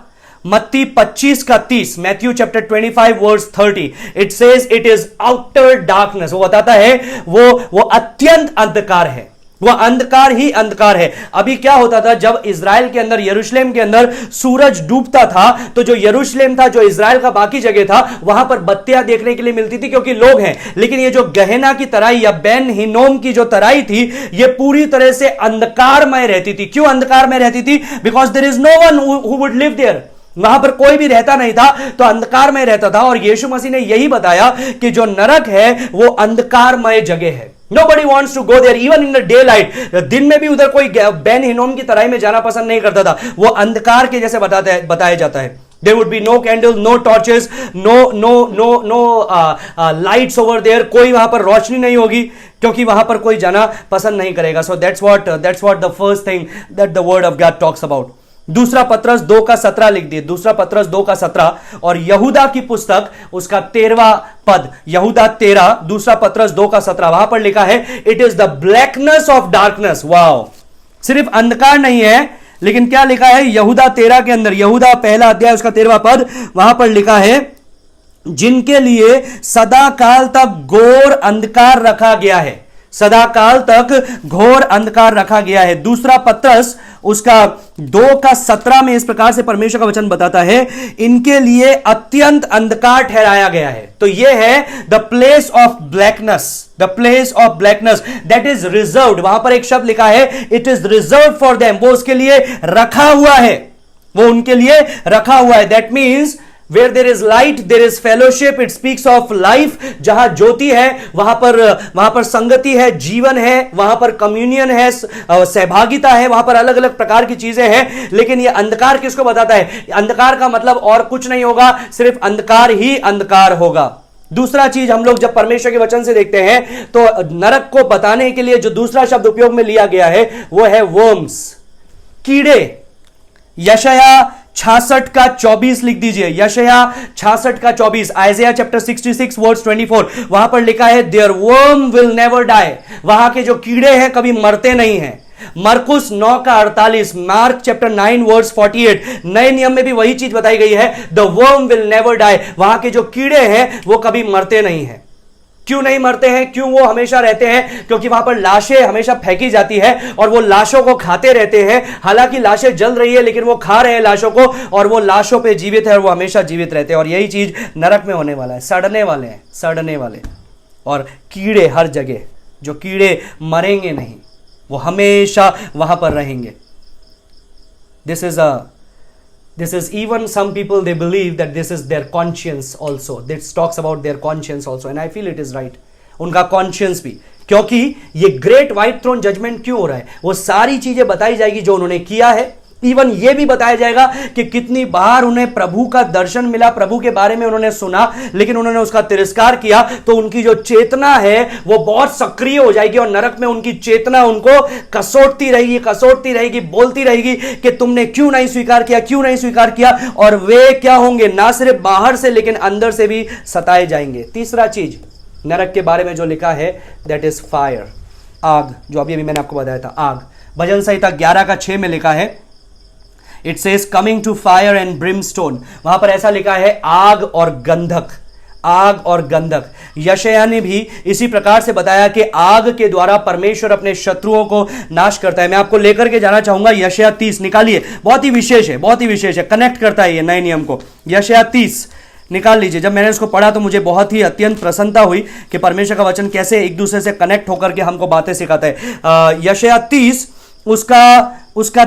मत्ती 25:30, Matthew chapter 25 verse 30, it says it is outer darkness. वो बताता है वो अत्यंत अंधकार है, वो अंधकार ही अंधकार है। अभी क्या होता था, जब इजराइल के अंदर, यरूशलेम के अंदर सूरज डूबता था, तो जो यरूशलेम था, जो इजराइल का बाकी जगह था, वहां पर बत्तियां देखने के लिए मिलती थी क्योंकि लोग हैं। लेकिन ये जो गहना की तराई या बेन हिनोम की जो तराई थी, ये पूरी तरह से अंधकारमय रहती थी। क्यों अंधकारमय रहती थी? Because there is no one who would live there. वहां पर कोई भी रहता नहीं था, तो अंधकारमय रहता था। और यीशु मसीह ने यही बताया कि जो नरक है वो अंधकारमय जगह है। Nobody wants to go there even in the daylight. दिन में भी उधर कोई बेन हिनोम की तराई में जाना पसंद नहीं करता था। वो अंधकार के जैसे बताया जाता है। There would be no candle, no torches, no lights over there. कोई वहां पर रोशनी नहीं होगी क्योंकि वहां पर कोई जाना पसंद नहीं करेगा। So that's what the first thing that the word of God talks about. दूसरा पत्रस 2:17 लिख दिए, दूसरा पत्रस 2:17, और यहूदा की पुस्तक उसका 13वां पद, यहूदा 13, दूसरा पत्रस 2:17, वहां पर लिखा है it is the blackness of darkness. Wow, सिर्फ अंधकार नहीं है, लेकिन क्या लिखा है यहूदा 13 के अंदर, यहूदा पहला अध्याय उसका 13वां पद, वहां पर लिखा है जिनके लिए सदा काल तक घोर अंधकार रखा गया है, सदा काल तक घोर अंधकार रखा गया है। दूसरा पत्रस उसका 2:17 में इस प्रकार से परमेश्वर का वचन बताता है इनके लिए अत्यंत अंधकार ठहराया गया है। तो यह है the place of blackness, the place of blackness that is reserved. वहां पर एक शब्द लिखा है it is reserved for them, वो उसके लिए रखा हुआ है, वो उनके लिए रखा हुआ है। That means Where there is light, there is fellowship. It speaks of life. जहां ज्योति है वहां पर संगति है, जीवन है, वहां पर कम्युनियन है, सहभागिता है, वहां पर अलग अलग प्रकार की चीजें हैं। लेकिन यह अंधकार किसको बताता है? अंधकार का मतलब और कुछ नहीं होगा, सिर्फ अंधकार ही अंधकार होगा। दूसरा चीज हम लोग जब परमेश्वर के वचन से देखते हैं तो नरक को बताने के लिए जो दूसरा शब्द उपयोग में लिया गया है वो है वर्म्स, कीड़े। यशाया 66:24 लिख दीजिए, यशाया 66:24, आइज़ाया चैप्टर 66 वर्स 24, वहां पर लिखा है there worm will never die. वहां के जो कीड़े हैं कभी मरते नहीं हैं। मरकुस 9:48, मार्क चैप्टर 9 वर्स 48, नए नियम में भी वही चीज बताई गई है, the worm will never die. वहां के जो कीड़े हैं वो कभी मरते नहीं हैं। क्यों नहीं मरते हैं? क्यों वो हमेशा रहते हैं? क्योंकि वहां पर लाशें हमेशा फेंकी जाती है और वो लाशों को खाते रहते हैं। हालांकि लाशें जल रही है लेकिन वो खा रहे हैं लाशों को, और वो लाशों पे जीवित है और वो हमेशा जीवित रहते हैं। और यही चीज नरक में होने वाला है, सड़ने वाले हैं, सड़ने वाले। और कीड़े हर जगह, जो कीड़े मरेंगे नहीं, वो हमेशा वहां पर रहेंगे। This is even some people they believe that this is their conscience also. This talks about their conscience also, and I feel it is right. उनका conscience भी, क्योंकि ये ग्रेट व्हाइट थ्रोन जजमेंट क्यों हो रहा है, वो सारी चीजें बताई जाएगी जो उन्होंने किया है। इवन ये भी बताया जाएगा कि कितनी बार उन्हें प्रभु का दर्शन मिला, प्रभु के बारे में उन्होंने सुना, लेकिन उन्होंने उसका तिरस्कार किया। तो उनकी जो चेतना है वो बहुत सक्रिय हो जाएगी और नरक में उनकी चेतना उनको कसोटती रहेगी, बोलती रहेगी कि तुमने क्यों नहीं स्वीकार किया, क्यों नहीं स्वीकार किया। और वे क्या होंगे? ना सिर्फ बाहर से लेकिन अंदर से भी सताए जाएंगे। तीसरा चीज नरक के बारे में जो लिखा है दैट इज फायर, आग, जो अभी मैंने आपको बताया था, आग। भजन संहिता 11:6 में लिखा है it says coming to fire and brimstone. वहां पर ऐसा लिखा है आग और गंधक, आग और गंधक। यशायाह ने भी इसी प्रकार से बताया कि आग के द्वारा परमेश्वर अपने शत्रुओं को नाश करता है। मैं आपको लेकर के जाना चाहूंगा यशायाह 30, निकालिए, बहुत ही विशेष है, बहुत ही विशेष है, कनेक्ट करता है ये नए नियम को। यशायाह 30 निकाल लीजिए। जब मैंने इसको पढ़ा तो मुझे बहुत ही अत्यंत प्रसन्नता हुई कि परमेश्वर का वचन कैसे एक दूसरे से कनेक्ट होकर के हमको बातें सिखाता है। यशायाह 30 उसका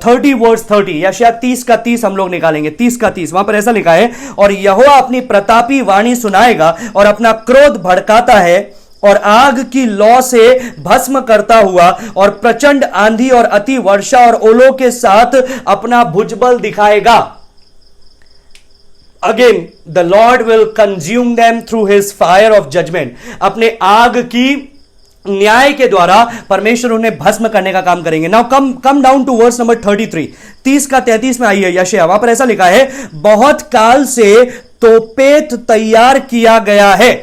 30 वर्स 30, यशायाह 30 का 30 हम लोग निकालेंगे। 30 का 30 वहां पर ऐसा लिखा है, और यहोवा अपनी प्रतापी वाणी सुनाएगा और अपना क्रोध भड़काता है और आग की लौ से भस्म करता हुआ और प्रचंड आंधी और अति वर्षा और ओलों के साथ अपना भुजबल दिखाएगा। Again the Lord will consume them through his fire of judgment. अपने आग की न्याय के द्वारा परमेश्वर उन्हें भस्म करने का काम करेंगे। Now come down to verse number 33, 30 का 33 में आइए यशायाह। वहां पर ऐसा लिखा है, बहुत काल से तोपेत तैयार किया गया है।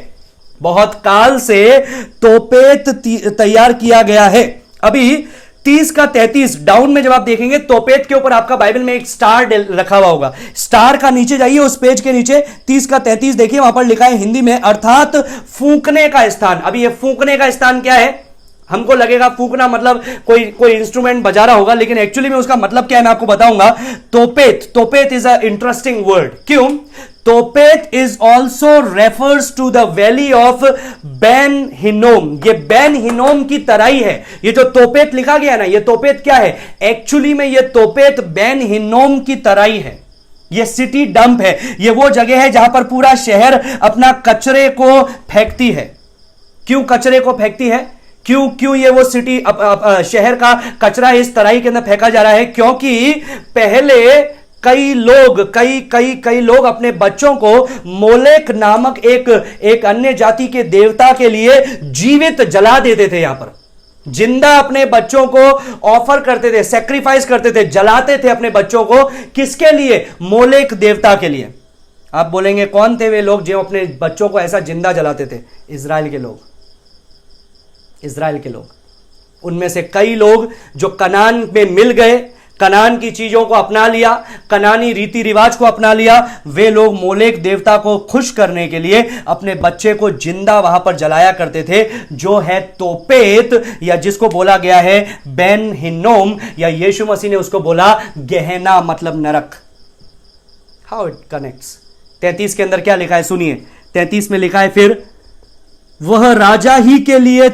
बहुत काल से तोपेत तैयार किया गया है। अभी 30 का 33 डाउन में जब आप देखेंगे, तोपेत के ऊपर आपका बाइबल में एक स्टार रखा हुआ होगा। स्टार का नीचे जाइए, उस पेज के नीचे 30 का 33 देखिए, वहां पर लिखा है हिंदी में, अर्थात फूंकने का स्थान। अभी ये फूंकने का स्थान क्या है? हमको लगेगा फूंकना मतलब कोई इंस्ट्रूमेंट बजा रहा होगा, लेकिन एक्चुअली में उसका मतलब क्या है मैं आपको बताऊंगा। Topheth is a interesting word. क्यों? Topheth is also refers to the valley of Ben Hinnom. ये बेन हिनोम की तराई है। ये जो तोपेत लिखा गया ना, ये तोपेत क्या है? एक्चुअली में ये तोपेत बेन हिनोम की तराई है। ये सिटी डंप है। ये वो जगह है जहां पर पूरा शहर अपना कचरे को फेंकती है। क्यों कचरे को फेंकती है? क्यों ये वो सिटी शहर का कचरा इस तराई के अंदर फेंका जा रहा है? क्योंकि पहले कई लोग अपने बच्चों को मोलेक नामक एक अन्य जाति के देवता के लिए जीवित जला देते थे। यहां पर जिंदा अपने बच्चों को ऑफर करते थे, सेक्रीफाइस करते थे, जलाते थे अपने बच्चों को। किसके लिए? मोलेक देवता के लिए। आप बोलेंगे कौन थे वे लोग जो अपने बच्चों को ऐसा जिंदा जलाते थे? इजराइल के लोग। उनमें से कई लोग जो कनान में मिल गए, कनान की चीजों को अपना लिया, कनानी रीति रिवाज को अपना लिया, वे लोग मोलेक देवता को खुश करने के लिए अपने बच्चे को जिंदा वहां पर जलाया करते थे, जो है तोपेत, या जिसको बोला गया है बेन हिन्नोम, या यीशु मसीह ने उसको बोला गेहना, मतलब नरक। How it connects. 33 के अंदर क्या लिखा है सुनिए। 33 में लिखा है, फिर वह राजा ही के लिए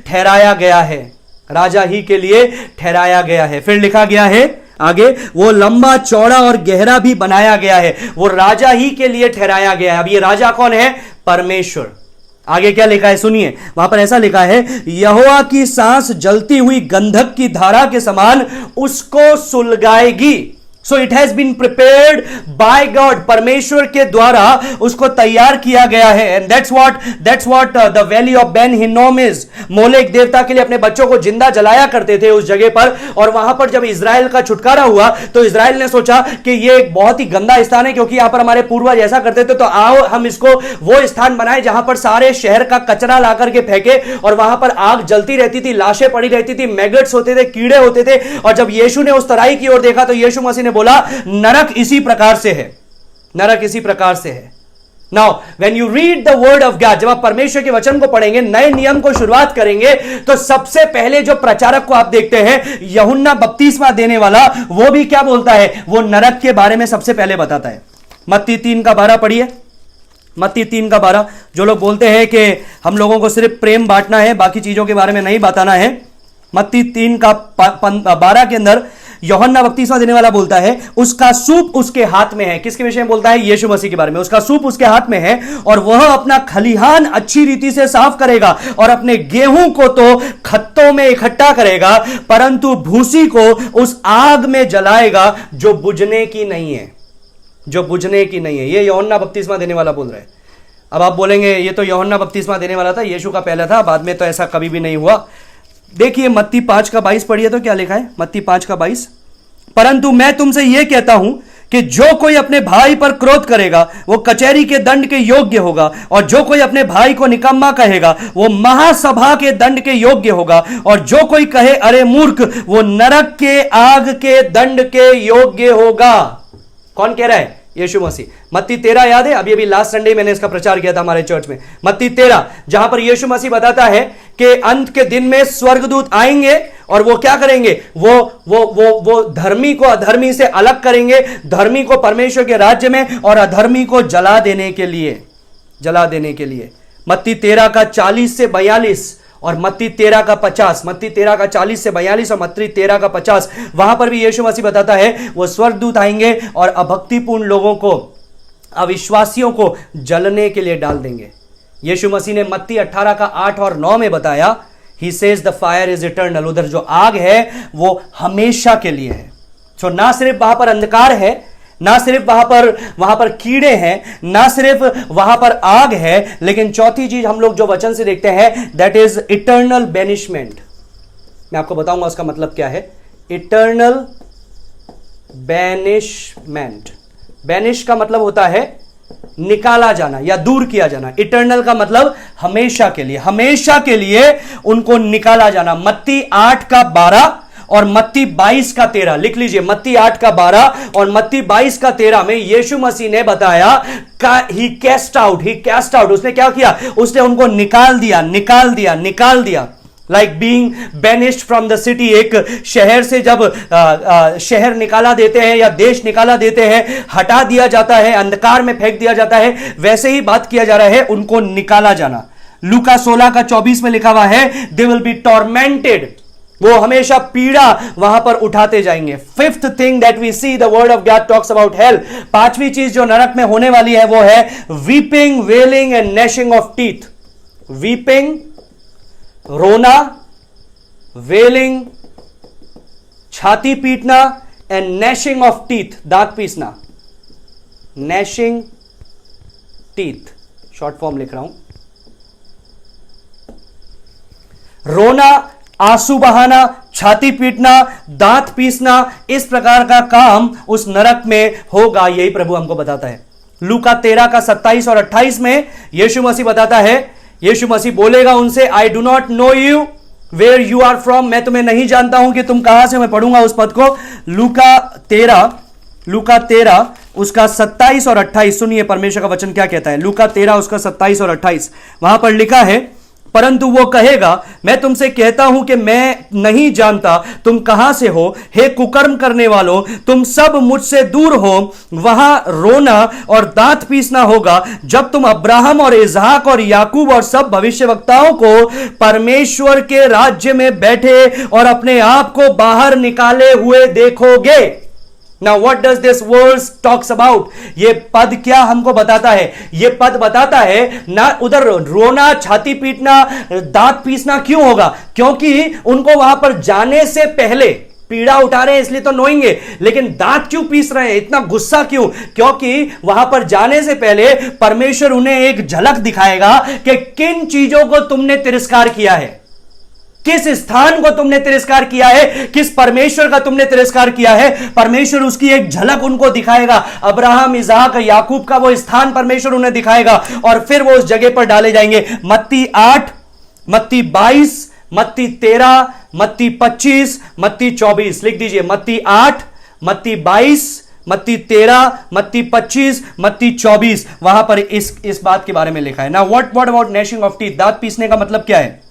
ठहराया गया है। राजा ही के लिए ठहराया गया है। फिर लिखा गया है आगे, वो लंबा चौड़ा और गहरा भी बनाया गया है। वो राजा ही के लिए ठहराया गया है। अब ये राजा कौन है? परमेश्वर। आगे क्या लिखा है सुनिए। वहां पर ऐसा लिखा है, यहोवा की सांस जलती हुई गंधक की धारा के समान उसको सुलगाएगी। So it has been prepared by God. परमेश्वर के द्वारा उसको तैयार किया गया है। And that's what the valley of Ben Hinnom is. Molech देवता के लिए अपने बच्चों को जिंदा जलाया करते थे उस जगह पर। और वहां पर जब इजराइल का छुटकारा हुआ तो इजराइल ने सोचा कि ये एक बहुत ही गंदा स्थान है, क्योंकि यहां पर हमारे पूर्वज ऐसा करते थे, तो आओ हम इसको वो स्थान बनाए जहां पर सारे शहर का कचरा ला करके फेंके, और वहां पर आग जलती रहती थी, लाशें पड़ी रहती थी, मैगट्स होते थे, कीड़े होते थे। और जब यीशु ने उस तराई की ओर देखा तो यीशु मसीह ने बोला, नरक इसी प्रकार से है। नरक इसी प्रकार से है। Now when you read the word of God, जब आप परमेश्वर के वचन को पढ़ेंगे, नए नियम को शुरुआत करेंगे, तो सबसे पहले जो प्रचारक को आप देखते हैं, यूहन्ना बपतिस्मा देने वाला, वो भी क्या बोलता है? वो नरक के बारे में सबसे पहले बताता है। मत्ती 3 का 12 पढ़िए। मत्ती 3 का 12। जो लोग बोलते हैं कि हम लोगों को सिर्फ प्रेम बांटना है, बाकी चीजों के बारे में नहीं बताना है, मत्ती 3 का 12 के अंदर यूहन्ना बपतिस्मा देने वाला बोलता है, उसका सूप उसके हाथ में है। किसके विषय में बोलता है? यीशु मसीह के बारे में। उसका सूप उसके हाथ में है, और वह अपना खलिहान अच्छी रीति से साफ करेगा, और अपने गेहूं को तो खत्तों में इकट्ठा करेगा, परंतु भूसी को उस आग में जलाएगा जो बुझने की नहीं है। जो बुझने की नहीं है। ये यूहन्ना बपतिस्मा देने वाला बोल रहा है। अब आप बोलेंगे ये तो यूहन्ना बपतिस्मा देने वाला था, यीशु का पहला था, बाद में तो ऐसा कभी भी नहीं हुआ। देखिए मत्ती 5 का 22 पढ़िए तो क्या लिखा है। मत्ती 5 का 22, परंतु मैं तुमसे यह कहता हूं कि जो कोई अपने भाई पर क्रोध करेगा वो कचहरी के दंड के योग्य होगा, और जो कोई अपने भाई को निकम्मा कहेगा वो महासभा के दंड के योग्य होगा, और जो कोई कहे अरे मूर्ख, वो नरक के आग के दंड के योग्य होगा। कौन कह रहा है? यीशु मसीह। मत्ती 13 याद है? अभी लास्ट संडे मैंने इसका प्रचार किया था हमारे चर्च में। मत्ती 13, जहां पर यीशु मसीह बताता है कि अंत के दिन में स्वर्गदूत आएंगे और वो क्या करेंगे, वो धर्मी को अधर्मी से अलग करेंगे, धर्मी को परमेश्वर के राज्य में और अधर्मी को जला देने के लिए। मत्ती 13 का 40 से 42 और मत्ती 13 का 50, मत्ती 13 का 40 से 42 और मत्ती 13 का 50, वहां पर भी यीशु मसीह बताता है वो स्वर्गदूत आएंगे और अभक्तिपूर्ण लोगों को, अविश्वासियों को जलने के लिए डाल देंगे। यीशु मसीह ने मत्ती 18 का 8 और 9 में बताया, he says the fire is eternal, उधर जो आग है वो हमेशा के लिए है। तो ना सिर्फ वहां पर अंधकार है, ना सिर्फ वहां पर कीड़े हैं, ना सिर्फ वहां पर आग है, लेकिन चौथी चीज हम लोग जो वचन से देखते हैं, दैट इज इटर्नल बेनिशमेंट। मैं आपको बताऊंगा उसका मतलब क्या है। इटर्नल बेनिशमेंट, बेनिश का मतलब होता है निकाला जाना या दूर किया जाना। इटर्नल का मतलब हमेशा के लिए, हमेशा के लिए उनको निकाला जाना। मत्ती 8 का 12 और मत्ती 22 का 13 लिख लीजिए। मत्ती 8 का 12 और मत्ती 22 का 13 में यीशु मसीह ने बताया ही कैस्ट आउट, उसने क्या किया, उसने उनको निकाल दिया like being banished from the city. एक शहर से जब शहर निकाला देते हैं या देश निकाला देते हैं, हटा दिया जाता है, अंधकार में फेंक दिया जाता है, वैसे ही बात किया जा रहा है उनको निकाला जाना। लूका 16 का 24 में लिखा हुआ है, दे विल बी टॉर्मेंटेड, वो हमेशा पीड़ा वहां पर उठाते जाएंगे। Fifth thing that we see the word of God talks about hell, पांचवी चीज जो नरक में होने वाली है वो है weeping, wailing and gnashing of teeth. Weeping, रोना, वेलिंग, छाती पीटना एंड gnashing ऑफ टीथ, दांत पीसना। gnashing टीथ, शॉर्ट फॉर्म लिख रहा हूं। रोना, आंसू बहाना, छाती पीटना, दांत पीसना, इस प्रकार का काम उस नरक में होगा, यही प्रभु हमको बताता है। लूका 13 का 27 और 28 में यीशु मसीह बताता है, यीशु मसीह बोलेगा उनसे, I do not know you where you are from, मैं तुम्हें नहीं जानता हूं कि तुम कहां से। मैं पढ़ूंगा उस पद को, लूका 13 उसका 27 और 28। सुनिए परमेश्वर का वचन क्या कहता है। लूका 13 उसका 27 और 28, वहां पर लिखा है, परंतु वो कहेगा, मैं तुमसे कहता हूं कि मैं नहीं जानता तुम कहां से हो, हे कुकर्म करने वालों, तुम सब मुझसे दूर हो। वहां रोना और दांत पीसना होगा जब तुम अब्राहम और इसहाक और याकूब और सब भविष्यवक्ताओं को परमेश्वर के राज्य में बैठे और अपने आप को बाहर निकाले हुए देखोगे। Now what does this verse talks about? ये पद क्या हमको बताता है? ये पद बताता है ना, उधर रोना, छाती पीटना, दांत पीसना क्यों होगा? क्योंकि उनको वहां पर जाने से पहले पीड़ा उठा रहे हैं इसलिए तो नोएंगे, लेकिन दांत क्यों पीस रहे हैं, इतना गुस्सा क्यों? क्योंकि वहां पर जाने से पहले परमेश्वर उन्हें एक झलक दिखाएगा कि किन चीजों को तुमने तिरस्कार किया है, किस स्थान को तुमने तिरस्कार किया है, किस परमेश्वर का तुमने तिरस्कार किया है। परमेश्वर उसकी एक झलक उनको दिखाएगा। अब्राहम, इसहाक, याकूब का वो स्थान परमेश्वर उन्हें दिखाएगा और फिर वो उस जगह पर डाले जाएंगे। मत्ती 8, मत्ती 22, मत्ती 13, मत्ती 25, मत्ती 24 लिख दीजिए। मत्ती 8, मत्ती 22, मत्ती 13, मत्ती 25, मत्ती 24, वहां पर इस बात के बारे में लिखा है ना। What about gnashing of teeth, दांत पीसने का मतलब क्या है?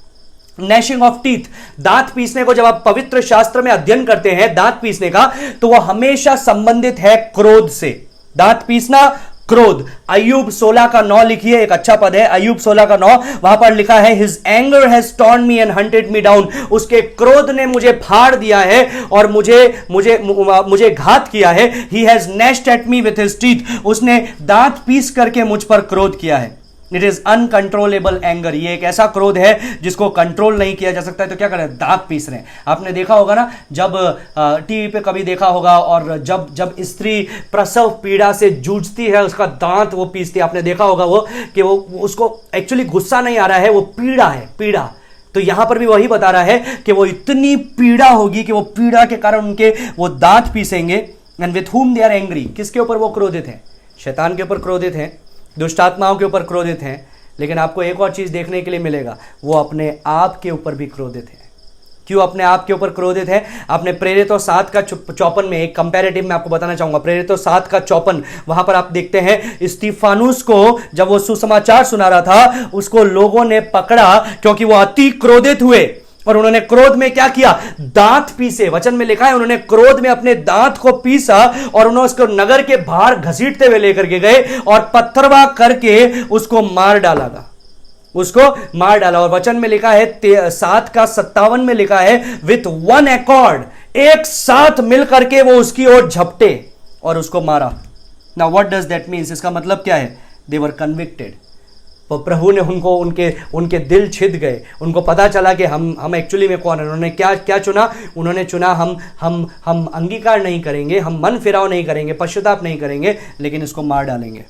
gnashing ऑफ टीथ, दांत पीसने को जब आप पवित्र शास्त्र में अध्ययन करते हैं दांत पीसने का, तो वह हमेशा संबंधित है क्रोध से। दांत पीसना, क्रोध। अय्यूब 16 का 9 लिखिए, एक अच्छा पद है अय्यूब 16 का 9, वहां पर लिखा है, his anger has torn me and hunted me down, उसके क्रोध ने मुझे फाड़ दिया है और मुझे घात किया है। He has gnashed at me with his teeth, उसने दांत पीस करके मुझ पर क्रोध किया है। इट इज अनकंट्रोलेबल एंगर, ये एक ऐसा क्रोध है जिसको कंट्रोल नहीं किया जा सकता है। तो क्या कर रहे हैं, दांत पीस रहे हैं। आपने देखा होगा ना, जब टीवी पे कभी देखा होगा, और जब स्त्री प्रसव पीड़ा से जूझती है, उसका दांत वो पीसती है। आपने देखा होगा वो कि वो उसको एक्चुअली गुस्सा नहीं आ रहा है, वो पीड़ा है, पीड़ा। तो यहां पर भी वही बता रहा है कि वो इतनी पीड़ा होगी कि वो पीड़ा के कारण उनके वो दांत पीसेंगे। And with whom they are angry, किसके ऊपर वो क्रोधित हैं? शैतान के ऊपर क्रोधित हैं, दुष्ट आत्माओं के ऊपर क्रोधित हैं। लेकिन आपको एक और चीज देखने के लिए मिलेगा, वो अपने आप के ऊपर भी क्रोधित है। क्यों अपने आप के ऊपर क्रोधित है? आपने प्रेरितों 7 का 54 में एक कंपैरेटिव में आपको बताना चाहूंगा, प्रेरितों 7 का 54, वहां पर आप देखते हैं स्तिफानुस को जब वो सुसमाचार सुना रहा था, उसको लोगों ने पकड़ा क्योंकि वो अति क्रोधित हुए और उन्होंने क्रोध में क्या किया? दांत पीसे। वचन में लिखा है उन्होंने क्रोध में अपने दांत को पीसा और उन्होंने उसको नगर के बाहर घसीटते हुए लेकर के गए और पत्थरवा करके उसको मार डाला। और वचन में लिखा है 7 का 57 में लिखा है विथ वन एकॉर्ड, एक साथ मिलकर के वो उसकी ओर झपटे और उसको मारा। Now what does that means? इसका मतलब क्या है? दे वर कन्विक्टेड। तो प्रभु ने उनको उनके दिल छिद गए, उनको पता चला कि हम एक्चुअली में कौन है। उन्होंने क्या चुना? उन्होंने चुना हम अंगीकार नहीं करेंगे, हम मन फिराव नहीं करेंगे, पश्चाताप नहीं करेंगे, लेकिन इसको मार डालेंगे।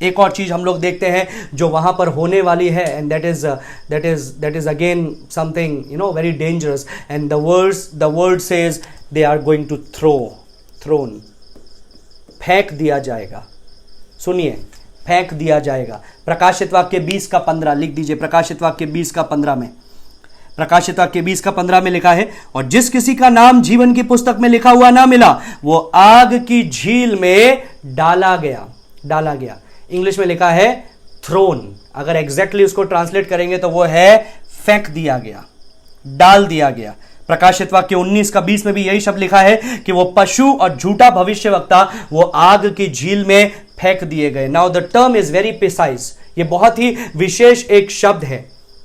एक और चीज हम लोग देखते हैं जो वहां पर होने वाली है, and that is again something very dangerous, and the word says they are going to thrown, फेंक दिया जाएगा। सुनिए, फेंक दिया जाएगा। प्रकाशित वाक्य 20 का 15 लिख दीजिए। प्रकाशित वाक्य 20 का 15 में, प्रकाशित वाक्य 20 का 15 में लिखा है, और जिस किसी का नाम जीवन की पुस्तक में लिखा हुआ ना मिला वो आग की झील में डाला गया। इंग्लिश में लिखा है थ्रोन। अगर एग्जैक्टली उसको ट्रांसलेट करेंगे तो वो है फेंक दिया गया, डाल दिया गया। प्रकाशित वाक्य 19 का 20 में भी यही शब्द लिखा है कि वो पशु और झूठा भविष्यवक्ता वो आग की झील में फेंक दिए गए। Now the term is very precise. ये बहुत ही विशेष एक शब्द है,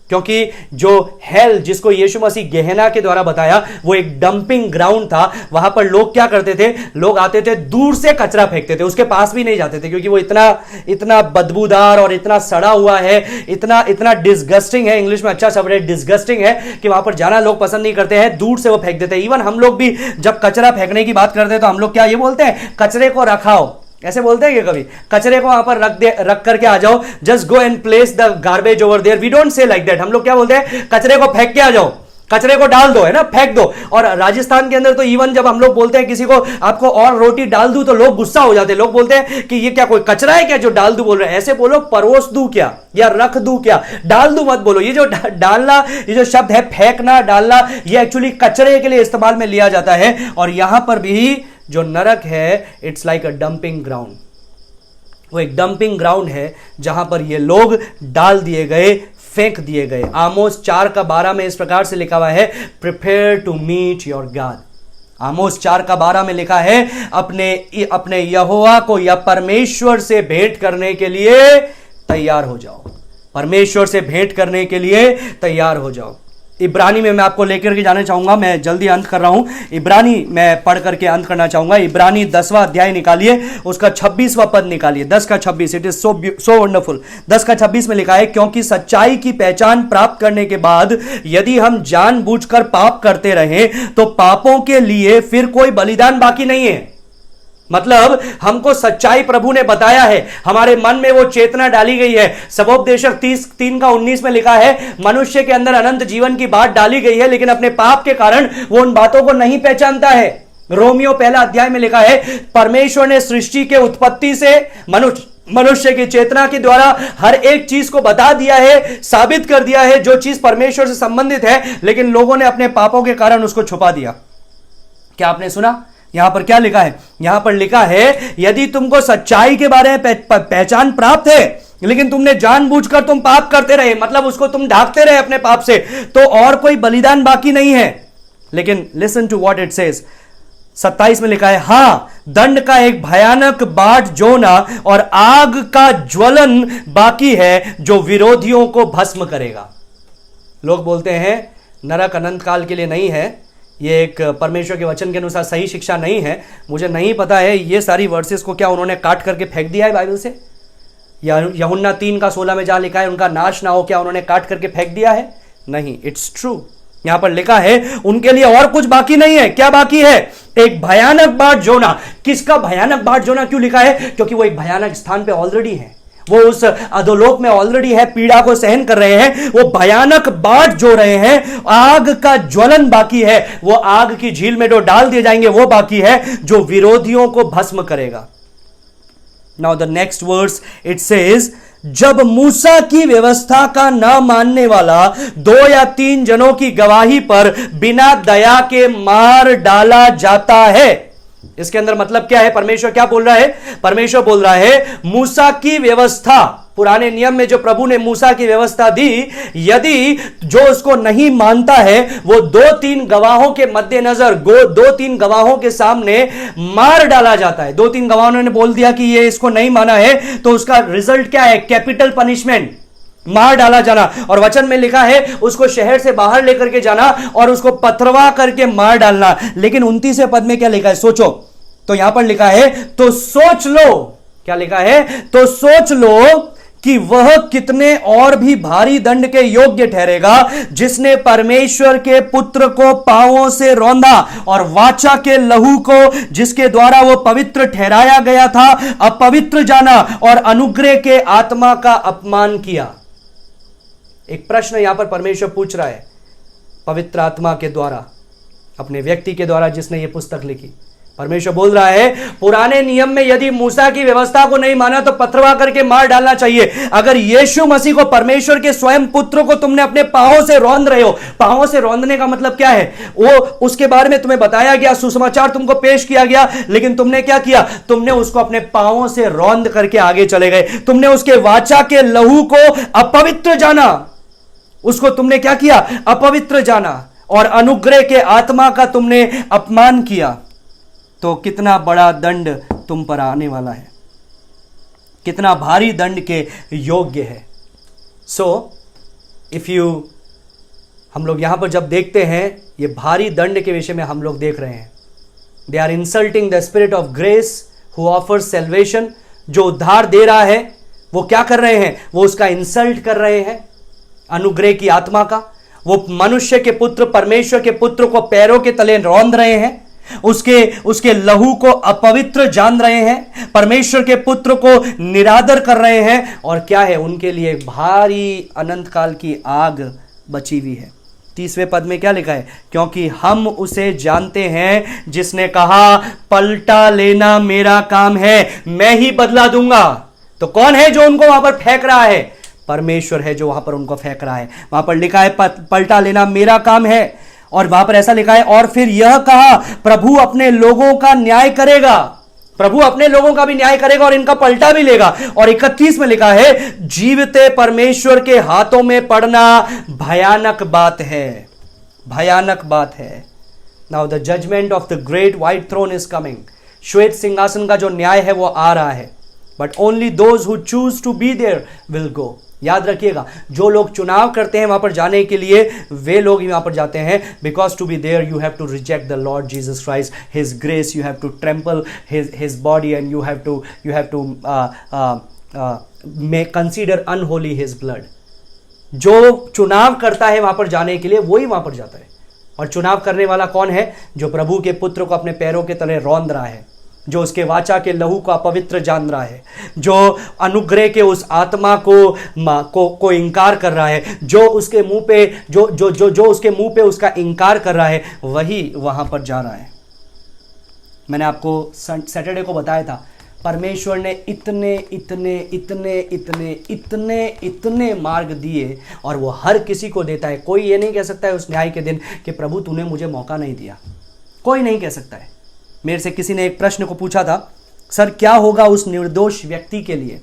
क्योंकि जो हेल जिसको यीशु मसीह गेहना के द्वारा बताया वो एक डंपिंग ग्राउंड था। वहां पर लोग क्या करते थे? लोग आते थे, दूर से कचरा फेंकते थे, उसके पास भी नहीं जाते थे, क्योंकि वो इतना बदबूदार और इतना सड़ा हुआ है, इतना डिस्गस्टिंग है। इंग्लिश में अच्छा शब्द है डिस्गस्टिंग है, कि वहां पर जाना लोग पसंद नहीं करते हैं, दूर से वो फेंक देते हैं। इवन हम लोग भी जब कचरा फेंकने की बात करते हैं तो हम लोग क्या ये बोलते हैं? कचरे को रखाओ, ऐसे बोलते हैं कि कभी कचरे को वहां पर रख करके आ जाओ, just go and place the garbage over there. We don't say like that. हम लोग क्या बोलते हैं? कचरे को फेंक के आ जाओ, कचरे को डाल दो, है ना, फेंक दो। और राजस्थान के अंदर तो इवन जब हम लोग बोलते हैं किसी को आपको और रोटी डाल दूं तो लोग गुस्सा हो जाते हैं। लोग बोलते हैं कि ये क्या कोई कचरा है क्या जो डाल दूं बोल रहे हैं? ऐसे बोलो, परोस दूं क्या या रख दूं क्या, डाल दूं मत बोलो। ये जो डालना, ये जो शब्द है फेंकना, डालना, ये एक्चुअली कचरे के लिए इस्तेमाल में लिया जाता है। और यहां पर भी जो नरक है, it's like a dumping ground. वो एक डंपिंग ग्राउंड है जहां पर ये लोग डाल दिए गए, फेंक दिए गए। आमोस 4 का 12 में इस प्रकार से लिखा हुआ है, prepare to meet your God. Amos 4 का 12 में लिखा है, अपने यहोवा को या परमेश्वर से भेंट करने के लिए तैयार हो जाओ। परमेश्वर से भेंट करने के लिए तैयार हो जाओ। इब्रानी में मैं आपको लेकर के जाना चाहूंगा, मैं जल्दी अंत कर रहा हूं। इब्रानी मैं पढ़ करके अंत करना चाहूंगा। इब्रानी 10वां अध्याय निकालिए, उसका 26वां पद निकालिए। 10 का 26, इट इज सो वंडरफुल। 10 का 26 में लिखा है, क्योंकि सच्चाई की पहचान प्राप्त करने के बाद यदि हम जानबूझकर पाप करते रहें तो पापों के लिए फिर कोई बलिदान बाकी नहीं है। मतलब हमको सच्चाई प्रभु ने बताया है, हमारे मन में वो चेतना डाली गई है। सबोपदेशक 3 का 19 में लिखा है, मनुष्य के अंदर अनंत जीवन की बात डाली गई है, लेकिन अपने पाप के कारण वो उन बातों को नहीं पहचानता है। रोमियो 1 अध्याय में लिखा है, परमेश्वर ने सृष्टि के उत्पत्ति से मनुष्य की चेतना के द्वारा हर एक चीज को बता दिया है, साबित कर दिया है, जो चीज परमेश्वर से संबंधित है, लेकिन लोगों ने अपने पापों के कारण उसको छुपा दिया। क्या आपने सुना? यहां पर क्या लिखा है? यहां पर लिखा है, यदि तुमको सच्चाई के बारे में पहचान प्राप्त है, लेकिन तुमने जानबूझकर तुम पाप करते रहे, मतलब उसको तुम ढांकते रहे अपने पाप से, तो और कोई बलिदान बाकी नहीं है। लेकिन listen to what it says. 27 में लिखा है, हां दंड का एक भयानक बाट जोना और आग का ज्वलन बाकी है जो विरोधियों को भस्म करेगा। लोग बोलते हैं नरक अनंत काल के लिए नहीं है, ये एक परमेश्वर के वचन के अनुसार सही शिक्षा नहीं है। मुझे नहीं पता है ये सारी वर्सेस को क्या उन्होंने काट करके फेंक दिया है बाइबल से, या यूहन्ना 3 का 16 में जहां लिखा है उनका नाश ना हो, क्या उन्होंने काट करके फेंक दिया है? नहीं, इट्स ट्रू। यहां पर लिखा है उनके लिए और कुछ बाकी नहीं है। क्या बाकी है? एक भयानक बाट जोना। किसका भयानक बाट जोना क्यों लिखा है? क्योंकि वो एक भयानक स्थान पे ऑलरेडी है, वो उस अधोलोक में ऑलरेडी है, पीड़ा को सहन कर रहे हैं, वो भयानक बाट जो रहे हैं, आग का ज्वलन बाकी है, वो आग की झील में जो डाल दिए जाएंगे वो बाकी है, जो विरोधियों को भस्म करेगा। Now the next verse it says, जब मूसा की व्यवस्था का न मानने वाला 2 या 3 जनों की गवाही पर बिना दया के मार डाला जाता है। इसके अंदर मतलब क्या है? परमेश्वर क्या बोल रहा है? परमेश्वर बोल रहा है मूसा की व्यवस्था, पुराने नियम में जो प्रभु ने मूसा की व्यवस्था दी, यदि जो उसको नहीं मानता है वो 2-3 गवाहों के मद्देनजर 2-3 गवाहों के सामने मार डाला जाता है। 2-3 गवाहों ने बोल दिया कि ये इसको नहीं माना है, तो उसका रिजल्ट क्या है? कैपिटल पनिशमेंट, मार डाला जाना। और वचन में लिखा है उसको शहर से बाहर लेकर के जाना और उसको पथरवा करके मार डालना। लेकिन 29वें पद में क्या लिखा है? सोचो। तो यहां पर लिखा है तो सोच लो, क्या लिखा है? तो सोच लो कि वह कितने और भी भारी दंड के योग्य ठहरेगा, जिसने परमेश्वर के पुत्र को पांवों से रौंदा और वाचा के लहू को जिसके द्वारा वो पवित्र ठहराया गया था अपवित्र जाना और अनुग्रह के आत्मा का अपमान किया। एक प्रश्न यहां पर परमेश्वर पूछ रहा है, पवित्र आत्मा के द्वारा, अपने व्यक्ति के द्वारा जिसने ये पुस्तक लिखी। परमेश्वर बोल रहा है पुराने नियम में यदि मूसा की व्यवस्था को नहीं माना तो पथरवा करके मार डालना चाहिए। अगर यीशु मसीह को, परमेश्वर के स्वयं पुत्र को तुमने अपने पांवों से रौंद रहे हो, पांवों से रौंदने का मतलब क्या है? वो उसके बारे में तुम्हें बताया गया, सुसमाचार तुमको पेश किया गया, लेकिन तुमने क्या किया? तुमने उसको अपने पांवों से रौंद करके आगे चले गए। तुमने उसके वाचा के लहू को अपवित्र जाना, उसको तुमने क्या किया? अपवित्र जाना, और अनुग्रह के आत्मा का तुमने अपमान किया। तो कितना बड़ा दंड तुम पर आने वाला है, कितना भारी दंड के योग्य है। सो इफ यू, हम लोग यहां पर जब देखते हैं ये भारी दंड के विषय में हम लोग देख रहे हैं, they are insulting the spirit of grace who offers salvation. जो उद्धार दे रहा है वो क्या कर रहे हैं? वो उसका इंसल्ट कर रहे हैं, अनुग्रह की आत्मा का। वो मनुष्य के पुत्र, परमेश्वर के पुत्र को पैरों के तले रौंद रहे हैं, उसके लहू को अपवित्र जान रहे हैं, परमेश्वर के पुत्र को निरादर कर रहे हैं। और क्या है? उनके लिए भारी अनंत काल की आग बची हुई है। 30वें पद में क्या लिखा है? क्योंकि हम उसे जानते हैं जिसने कहा पलटा लेना मेरा काम है, मैं ही बदला दूंगा। तो कौन है जो उनको वहां पर फेंक रहा है? परमेश्वर है जो वहां पर उनको फेंक रहा है। वहां पर लिखा है पलटा लेना मेरा काम है, और वहां पर ऐसा लिखा है और फिर यह कहा प्रभु अपने लोगों का न्याय करेगा। प्रभु अपने लोगों का भी न्याय करेगा और इनका पलटा भी लेगा। और 31 में लिखा है जीवते परमेश्वर के हाथों में पड़ना भयानक बात है, भयानक बात है। Now the judgment of the great white throne is coming. श्वेत सिंहासन का जो न्याय है वो आ रहा है, but only those who choose to be there will go. याद रखिएगा, जो लोग चुनाव करते हैं वहां पर जाने के लिए, वे लोग ही वहां पर जाते हैं। Because to be there you have to reject the Lord Jesus Christ, his grace, you have to trample his body and you have to may consider unholy his blood. जो चुनाव करता है वहां पर जाने के लिए, वही वहां पर जाता है। और चुनाव करने वाला कौन है? जो प्रभु के पुत्र को अपने पैरों के तले रौंद रहा है, जो उसके वाचा के लहू को अपवित्र जान रहा है, जो अनुग्रह के उस आत्मा को इंकार कर रहा है, जो उसके मुंह पे जो उसके मुंह पे उसका इंकार कर रहा है, वही वहां पर जा रहा है। मैंने आपको सैटरडे को बताया था, परमेश्वर ने इतने इतने इतने इतने इतने इतने मार्ग दिए और वो हर किसी को देता है। कोई ये नहीं कह सकता है उस न्याय के दिन कि प्रभु तूने मुझे मौका नहीं दिया। कोई नहीं कह सकता है। मेरे से किसी ने एक प्रश्न को पूछा था, सर क्या होगा उस निर्दोष व्यक्ति के लिए?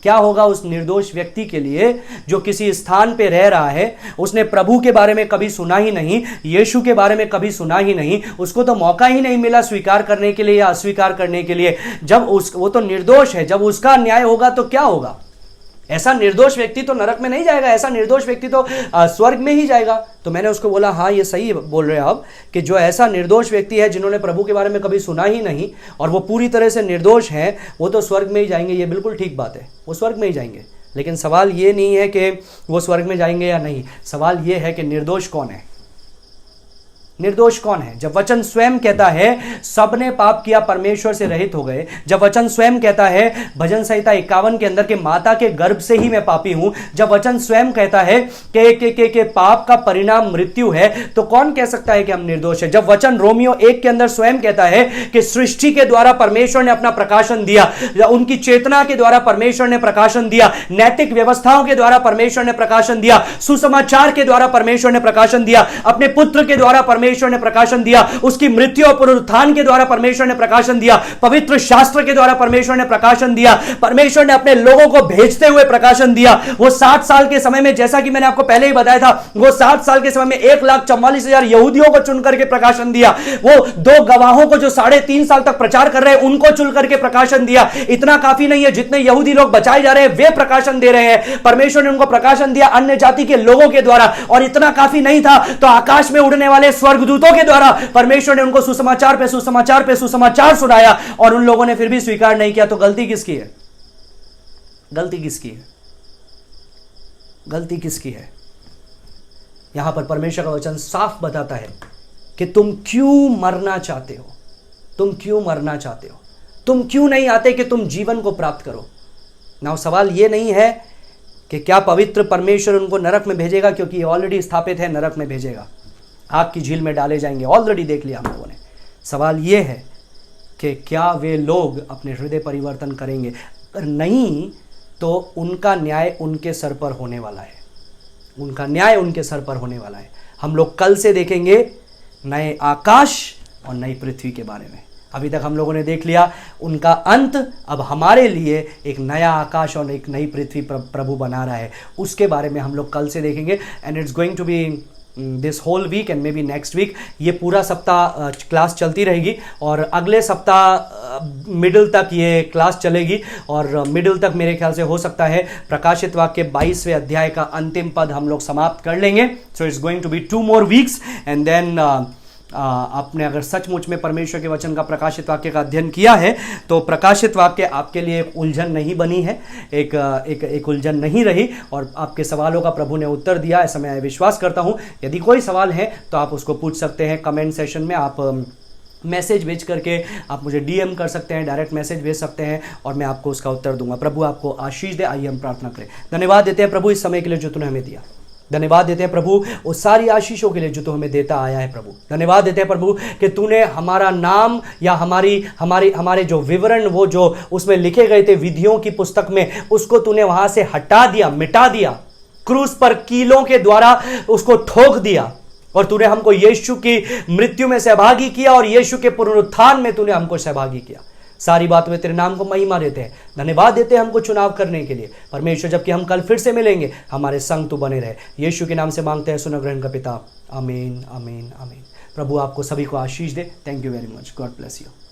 क्या होगा उस निर्दोष व्यक्ति के लिए जो किसी स्थान पे रह रहा है, उसने प्रभु के बारे में कभी सुना ही नहीं, यीशु के बारे में कभी सुना ही नहीं, उसको तो मौका ही नहीं मिला स्वीकार करने के लिए या अस्वीकार करने के लिए। जब वो तो निर्दोष है, जब उसका न्याय होगा तो क्या होगा? ऐसा निर्दोष व्यक्ति तो नरक में नहीं जाएगा, ऐसा निर्दोष व्यक्ति तो स्वर्ग में ही जाएगा। तो मैंने उसको बोला हाँ ये सही बोल रहे हैं आप, कि जो ऐसा निर्दोष व्यक्ति है जिन्होंने प्रभु के बारे में कभी सुना ही नहीं और वो पूरी तरह से निर्दोष हैं, वो तो स्वर्ग में ही जाएंगे। ये बिल्कुल ठीक बात है, वो स्वर्ग में ही जाएंगे। लेकिन सवाल ये नहीं है कि वो स्वर्ग में जाएंगे या नहीं, सवाल ये है कि निर्दोष कौन है। निर्दोष कौन है? जब वचन स्वयं कहता है सबने पाप किया, परमेश्वर से रहित हो गए, जब वचन स्वयं कहता है भजन संहिता 51 के अंदर के माता के गर्भ से ही मैं पापी हूं, जब वचन स्वयं कहता है कि पाप का परिणाम मृत्यु है, तो कौन कह सकता है कि हम निर्दोष है? जब वचन रोमियो 1 के अंदर स्वयं कहता है कि सृष्टि के द्वारा परमेश्वर ने अपना प्रकाशन दिया, उनकी चेतना के द्वारा परमेश्वर ने प्रकाशन दिया, नैतिक व्यवस्थाओं के द्वारा परमेश्वर ने प्रकाशन दिया, सुसमाचार के द्वारा परमेश्वर ने प्रकाशन दिया, अपने पुत्र के द्वारा परमेश्वर ने प्रकाशन दिया, उसकी मृत्यु और पुनरुत्थान के द्वारा परमेश्वर ने प्रकाशन दिया, पवित्र शास्त्र के द्वारा परमेश्वर ने प्रकाशन दिया, परमेश्वर ने अपने लोगों को भेजते हुए प्रकाशन दिया। वो 60 साल के समय में, जैसा कि मैंने आपको पहले ही बताया था, वो 60 साल के समय में 1,44,000 यहूदियों को चुन करके प्रकाशन दिया। वो 2 गवाहों को जो 3.5 साल तक प्रचार कर रहे हैं उनको चुन करके प्रकाशन दिया। इतना काफी नहीं है, जितने यहूदी लोग बचाए जा रहे हैं वे प्रकाशन दे रहे हैं, परमेश्वर ने उनको प्रकाशन दिया अन्य जाति के लोगों के द्वारा। और इतना काफी नहीं था तो आकाश में उड़ने वाले स्वर्गदूतों के द्वारा परमेश्वर ने उनको सुसमाचार पे सुसमाचार पे सुसमाचार सुनाया, और उन लोगों ने फिर भी स्वीकार नहीं किया। तो गलती किसकी है? गलती किसकी है? गलती किसकी है? यहां पर परमेश्वर का वचन साफ बताता है कि तुम क्यों मरना चाहते हो, तुम क्यों मरना चाहते हो, तुम क्यों नहीं आते कि तुम जीवन को प्राप्त करो। ना सवाल यह नहीं है कि क्या पवित्र परमेश्वर उनको नरक में भेजेगा, क्योंकि ये ऑलरेडी स्थापित है, नरक में भेजेगा, आग की झील में डाले जाएंगे, ऑलरेडी देख लिया हम लोगों ने। सवाल यह है कि क्या वे लोग अपने हृदय परिवर्तन करेंगे? अगर नहीं तो उनका न्याय उनके सर पर होने वाला है, उनका न्याय उनके सर पर होने वाला है। हम लोग कल से देखेंगे नए आकाश और नई पृथ्वी के बारे में। अभी तक हम लोगों ने देख लिया उनका अंत, अब हमारे लिए एक नया आकाश और एक नई पृथ्वी प्रभु बना रहा है, उसके बारे में हम लोग कल से देखेंगे। And it's going to be this whole week and may be next week. ये पूरा सप्ताह क्लास चलती रहेगी और अगले सप्ताह मिडिल तक ये क्लास चलेगी, और मिडिल तक मेरे ख्याल से हो सकता है प्रकाशित वाक्य 22वें अध्याय का अंतिम पद हम लोग समाप्त कर लेंगे। So it's going to be 2 more weeks and then आपने अगर सचमुच में परमेश्वर के वचन का प्रकाशित वाक्य का अध्ययन किया है तो प्रकाशित वाक्य आपके लिए एक उलझन नहीं बनी है, एक उलझन नहीं रही, और आपके सवालों का प्रभु ने उत्तर दिया, ऐसा मैं विश्वास करता हूं। यदि कोई सवाल है तो आप उसको पूछ सकते हैं कमेंट सेशन में, आप मैसेज भेज करके आप मुझे डीएम कर सकते हैं, डायरेक्ट मैसेज भेज सकते हैं और मैं आपको उसका उत्तर दूंगा। प्रभु आपको आशीष दे। आइए हम प्रार्थना करें। धन्यवाद देते हैं प्रभु इस समय के लिए जो तूने हमें दिया। धन्यवाद देते हैं प्रभु उस सारी आशीषों के लिए जो तू हमें देता आया है प्रभु। धन्यवाद देते हैं प्रभु कि तूने हमारा नाम या हमारे जो विवरण, वो जो उसमें लिखे गए थे विधियों की पुस्तक में, उसको तूने वहां से हटा दिया, मिटा दिया, क्रूस पर कीलों के द्वारा उसको ठोक दिया, और तूने हमको यीशु की मृत्यु में सहभागी किया और यीशु के पुनरुत्थान में तूने हमको सहभागी किया। सारी बातों में तेरे नाम को महिमा देते हैं। धन्यवाद देते हैं हमको चुनाव करने के लिए परमेश्वर। जबकि हम कल फिर से मिलेंगे, हमारे संग तू बने रहे। यीशु के नाम से मांगते हैं, सुनो ग्रहण का पिता। आमीन आमीन आमीन। प्रभु आपको सभी को आशीष दे। Thank you very much. God bless you.